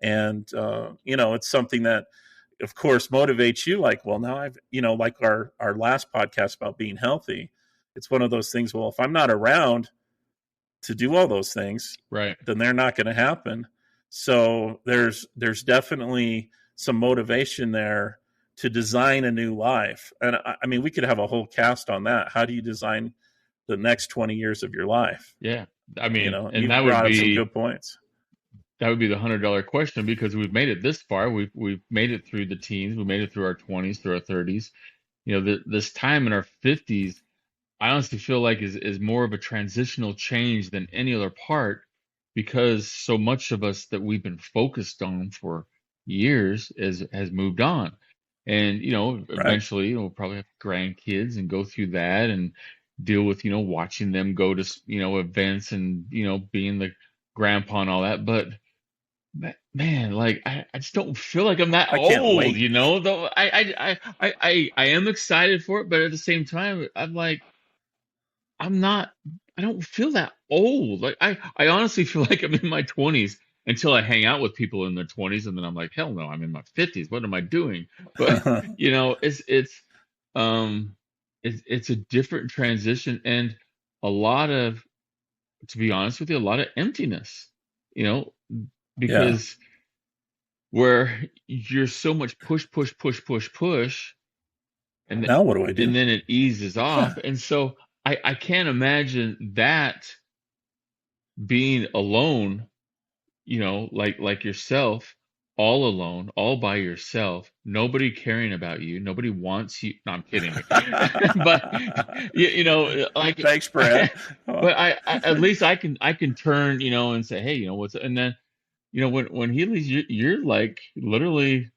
And, it's something that, of course, motivates you. Like, well, now I've, like our last podcast about being healthy, it's one of those things, well, if I'm not around to do all those things, right, then they're not going to happen. So there's definitely some motivation there to design a new life. And I mean, we could have a whole cast on that. How do you design the next 20 years of your life? Yeah. I mean, and you that brought would up some be good points. That would be the $100 question, because we've made it this far. We've made it through the teens. We made it through our 20s, through our 30s. This time in our 50s, I honestly feel like is more of a transitional change than any other part, because so much of us that we've been focused on for years has moved on. And, eventually we'll probably have grandkids and go through that and deal with, watching them go to, events and, being the grandpa and all that. But man, like I just don't feel like I'm that I can't old, wait. though I am excited for it, but at the same time, I'm like, I don't feel that old. Like I honestly feel like I'm in my 20s until I hang out with people in their 20s, and then I'm like, hell no, I'm in my 50s. What am I doing? But um it's a different transition, and a lot of, to be honest with you, a lot of emptiness, you know, Yeah. because where you're so much push, and Now what do I do? and then it eases off. And so I can't imagine that being alone, like yourself, all alone, all by yourself, nobody caring about you, nobody wants you. No, I'm kidding. But like, Thanks, Brad. but I at least I can turn, and say, hey, what's, and then, when he leaves, you're like literally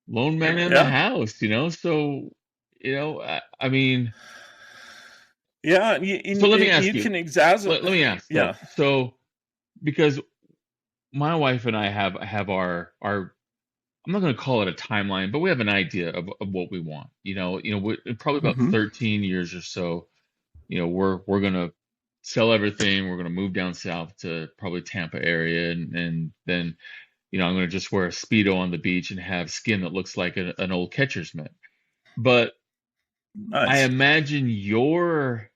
lone man in the Yeah. house, so, I mean, Yeah. so let me ask You you, can exaggerate. let me ask though. Yeah. So, because my wife and I have our I'm not going to call it a timeline, but we have an idea of what we want. In probably about Hmm. 13 years or so, we're going to sell everything. We're going to move down south to probably Tampa area, and then, I'm going to just wear a Speedo on the beach and have skin that looks like an old catcher's mitt. But I Nice. imagine your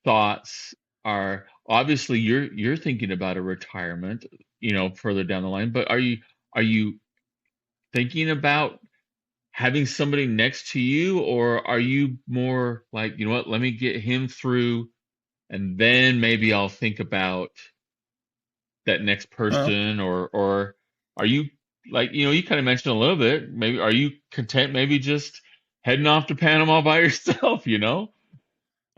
thoughts are, obviously you're thinking about a retirement, further down the line, but are you thinking about having somebody next to you, or are you more like, what, let me get him through and then maybe I'll think about that next Well, person? Or are you, like, you kind of mentioned a little bit, maybe are you content maybe just heading off to Panama by yourself,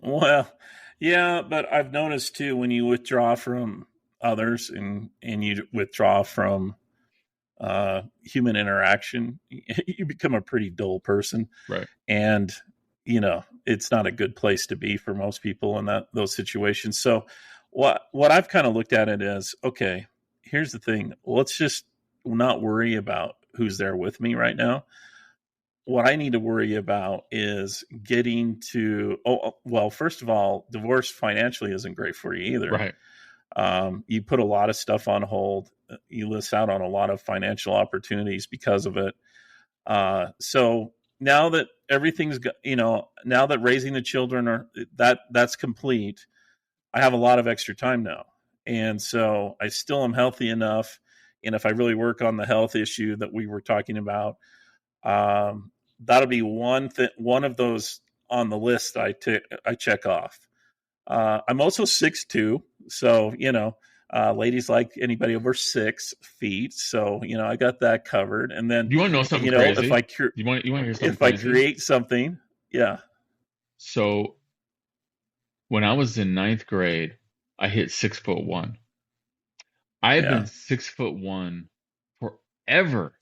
well, yeah, but I've noticed too when you withdraw from others and you withdraw from human interaction, you become a pretty dull person, Right. and it's not a good place to be for most people in those situations. So what I've kind of looked at it as, okay, here's the thing, let's just not worry about who's there with me right now. What I need to worry about is getting to, well, first of all, divorce financially isn't great for you either. Right. You put a lot of stuff on hold. You miss out on a lot of financial opportunities because of it. So now that everything's, now that raising the children that's complete, I have a lot of extra time now. And so I still am healthy enough. And if I really work on the health issue that we were talking about, that'll be one of those on the list I check off. I'm also 6'2", so ladies like anybody over 6 feet. So I got that covered. And then Do you want to know something if crazy? I You want to hear something if I crazy? create something, yeah, So when I was in ninth grade, I hit 6'1". I have yeah. been 6'1" forever,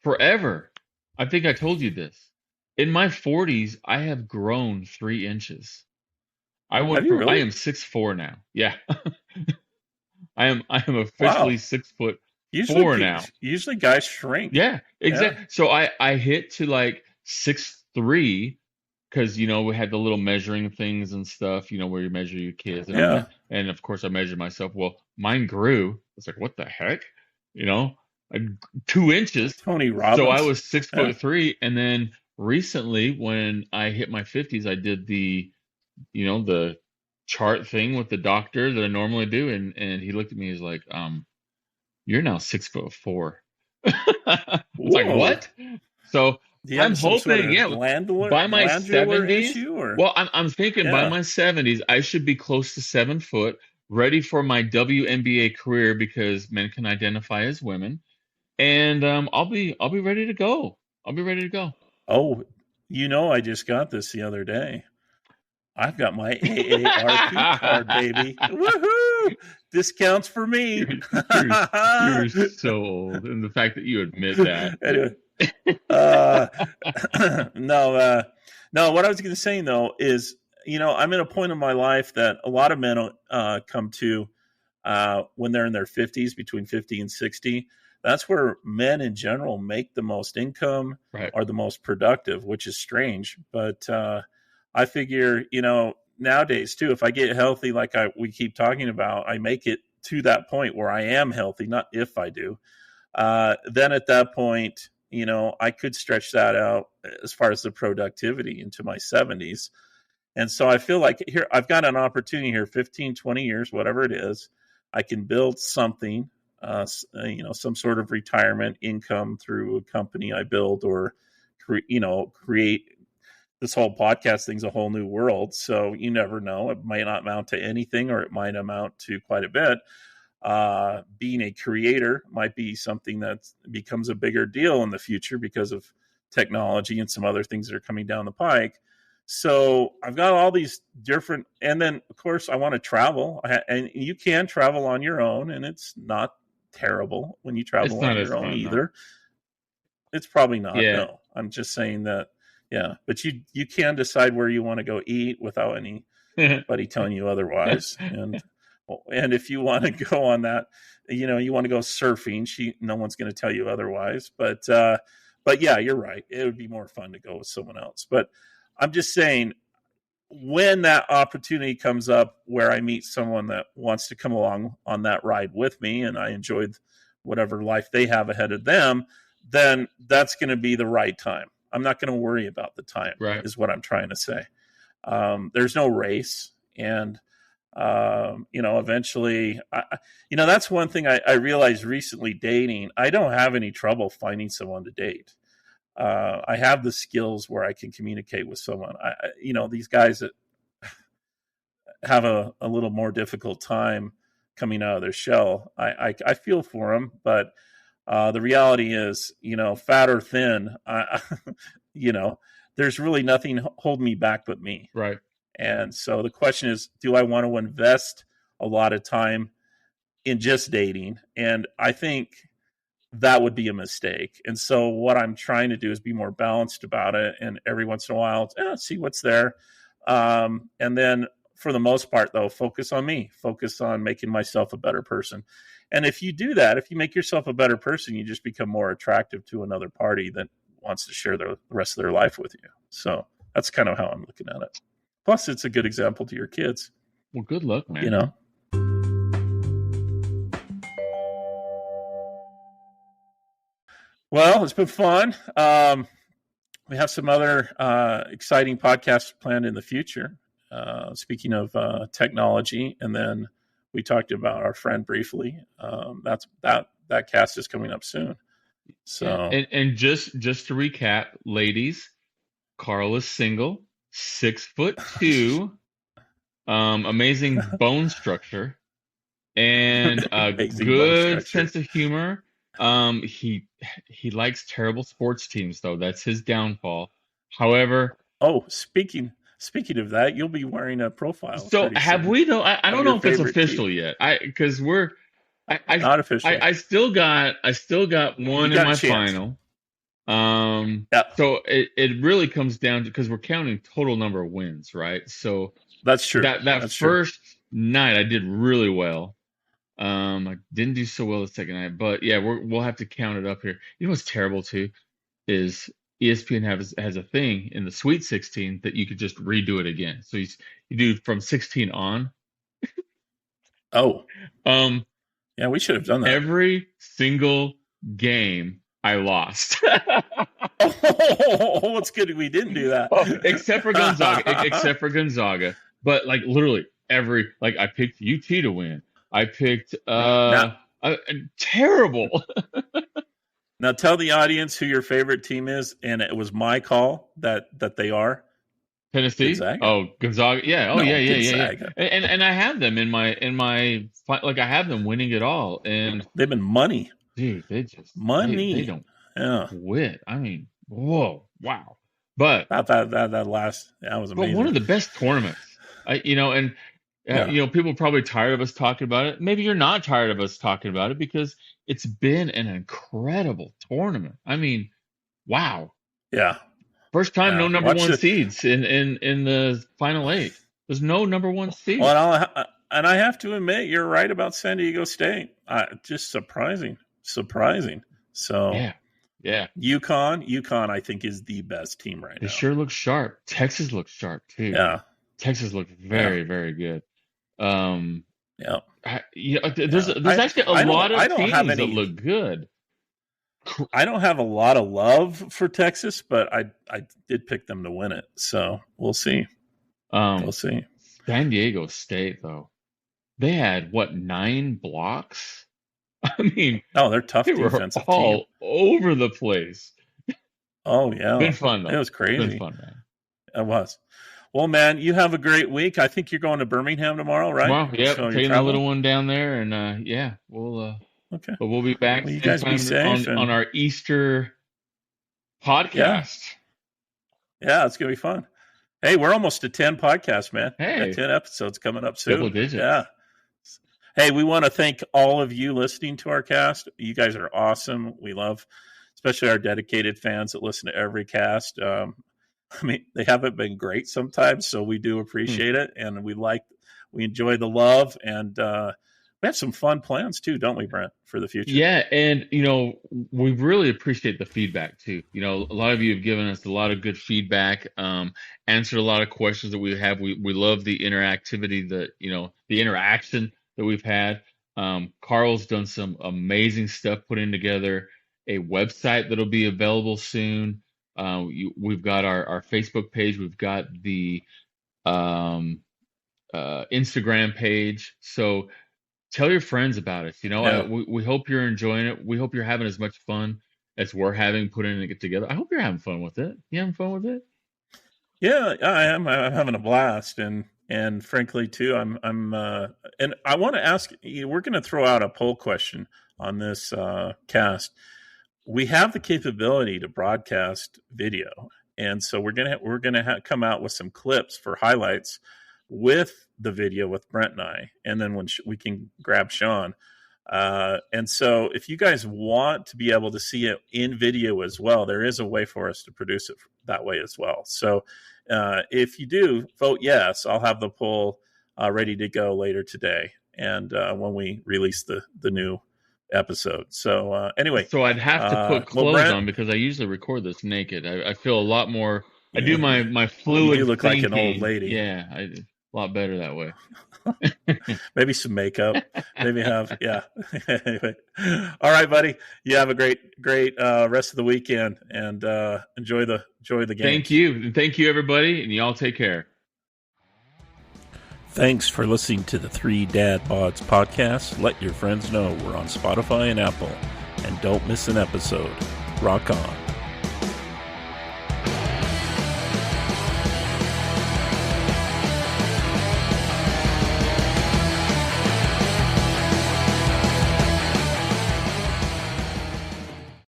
forever. I think I told you this. In my 40s, I have grown 3 inches. Have you I really? am 6'4" now. Yeah, I am officially Wow. 6'4" now. Usually guys shrink. Yeah, Yeah, exactly. So I hit to like 6'3" because we had the little measuring things and stuff, where you measure your kids and all yeah. that. And of course I measured myself. Well, mine grew. It's like, what the heck? You know, like 2 inches. Tony So I Robbins. was six Yeah. foot three. And then recently when I hit my 50s, I did the chart thing with the doctor that I normally do. And he looked at me, he's like, you're now 6'4". I was like, Whoa. what? So Do you I'm have some sort hoping, of yeah, by my glandular 70s. issue or? Well, I'm thinking by Yeah. my 70s, I should be close to 7 foot, ready for my WNBA career because men can identify as women, and I'll be ready to go. I'll be ready to go. Oh, I just got this the other day. I've got my AARP card, baby. Woohoo! Discounts for me. you're you're so old, and the fact that you admit that. Anyway, uh, no, no. What I was going to say though is, I'm at a point in my life that a lot of men come to when they're in their 50s, between 50 and 60. That's where men in general make the most income, Right. are the most productive, which is strange. But I figure, nowadays too, if I get healthy, like we keep talking about, I make it to that point where I am healthy, not if I do. Then at that point, I could stretch that out as far as the productivity into my 70s. And so I feel like here I've got an opportunity here, 15, 20 years, whatever it is. I can build something, some sort of retirement income through a company I build, or create. This whole podcast thing's a whole new world. So you never know. It might not amount to anything, or it might amount to quite a bit. Being a creator might be something that becomes a bigger deal in the future because of technology and some other things that are coming down the pike. So I've got all these different, and then of course I want to travel, and you can travel on your own, and it's not terrible when you It's travel on not as your own fun though. either. It's probably not. Yeah. No, I'm just saying that. Yeah, but you can decide where you want to go eat without anybody telling you otherwise, and if you want to go on that, you want to go surfing, no one's going to tell you otherwise. But yeah, you're right. It would be more fun to go with someone else. But I'm just saying, when that opportunity comes up where I meet someone that wants to come along on that ride with me, and I enjoyed whatever life they have ahead of them, then that's going to be the right time. I'm not going to worry about the time, Right. is what I'm trying to say. There's no race. And eventually, that's one thing I realized recently dating. I don't have any trouble finding someone to date. I have the skills where I can communicate with someone. These guys that have a little more difficult time coming out of their shell, I feel for them, but the reality is, fat or thin, there's really nothing holding me back but me. Right. And so the question is, do I want to invest a lot of time in just dating? And I think that would be a mistake. And so what I'm trying to do is be more balanced about it. And every once in a while, see what's there. And then for the most part, though, focus on me, focus on making myself a better person. And if you do that, if you make yourself a better person, you just become more attractive to another party that wants to share the rest of their life with you. So that's kind of how I'm looking at it. Plus, it's a good example to your kids. Well, good luck, man. Well, it's been fun. We have some other exciting podcasts planned in the future. Speaking of technology, and then we talked about our friend briefly. That cast is coming up soon. So, and just to recap, ladies, Karl is single, 6'2", amazing bone structure, and a Amazing bone good structure. sense of humor. He likes terrible sports teams, though. That's his downfall. However, Oh, speaking of that, you'll be wearing a profile so pretty have soon we though? I of don't your know if it's favorite team. official yet. Because we're Not official. I still got You one in got a my chance. final. Yeah, So it really comes down to, because we're counting total number of wins, right? So that's true. that That's true. first night I did really well. I didn't do so well the second night, but yeah, we'll have to count it up here. You know what's terrible too is ESPN has a thing in the Sweet 16 that you could just redo it again. So you do from 16 on. Oh, Um, yeah, we should have done that. every single game I lost. Oh, it's good we didn't do that. Oh, except for Gonzaga, except for Gonzaga. But like literally every, like I picked UT to win. I picked now, terrible. now tell the audience who your favorite team is, and it was my call that they are Tennessee? Gonzaga. Oh, Gonzaga. Yeah. Oh, yeah, No, yeah, yeah, yeah. Gonzaga. And I have them like I have them winning it all. And They've been money, dude, they money. don't Yeah, quit. I mean, whoa, wow. But that last that was one amazing. of the best tournaments. And Yeah, people are probably tired of us talking about it. Maybe you're not tired of us talking about it, because it's been an incredible tournament. I mean, wow. yeah, First time no yeah. number Watch one it. seeds in the final eight. There's no number one seed. Well, and I have to admit, you're right about San Diego State. Just surprising. So Yeah. Yeah. UConn, I think is the best team right They now. sure look sharp. Texas looks sharp too. Yeah, Texas looked yeah, very, very good. Um, yeah, there's yeah. there's actually a lot I of don't have teams that any. look good. I don't have a lot of love for Texas, but I did pick them to win it. So we'll see. We'll Um, see. San Diego State though, they had what, 9 blocks? I mean, Oh, they're a tough they were defensive team. all over the place. Oh yeah, Been fun it though. was Been crazy. fun, man. It was. Well, man, you have a great week. I think you're going to Birmingham tomorrow, right? Tomorrow, yep, So you're taking the little traveling. one down there, and yeah, Okay. we'll be back Well, you same guys be time safe on and our Easter yeah, podcast. yeah, it's gonna be fun. Hey, we're almost to 10 podcasts, man. We got Hey, 10 episodes coming up double soon. digits. Yeah. Hey, we want to thank all of you listening to our cast. You guys are awesome. We love, especially our dedicated fans that listen to every cast. I mean, they haven't been great sometimes, so we do Hmm. appreciate it, and we enjoy the love, and we have some fun plans too, don't we, Brent, for the future? Yeah, and we really appreciate the feedback too. A lot of you have given us a lot of good feedback, answered a lot of questions that we have. We love the interactivity, the interaction that we've had. Carl's done some amazing stuff, putting together a website that'll be available soon. We've got our Facebook page, we've got the um, Instagram page. So tell your friends about it. Yeah. We hope you're enjoying it. We hope you're having as much fun as we're having putting it together. I hope you're having fun with it. You having fun with it? Yeah, I am. I'm having a blast, and frankly, too, and I want to ask. We're going to throw out a poll question on this cast. We have the capability to broadcast video, and so we're gonna come out with some clips for highlights with the video with Brent and I, and then when we can grab Sean. And so, if you guys want to be able to see it in video as well, there is a way for us to produce it that way as well. So, if you do vote yes, I'll have the poll ready to go later today, and when we release the new episode. So, anyway, So I'd have to put well, clothes Brent, on because I usually record this naked. I feel a lot more. I do you, my you do fluid look like an old thinking. lady. Yeah, a lot better that way. Maybe some makeup. Maybe have yeah. Anyway, all right, buddy. You have a great rest of the weekend, and enjoy the Thank games. you. And thank you, everybody. And y'all take care. Thanks for listening to the Three Dad Bods podcast. Let your friends know we're on Spotify and Apple, and don't miss an episode. Rock on.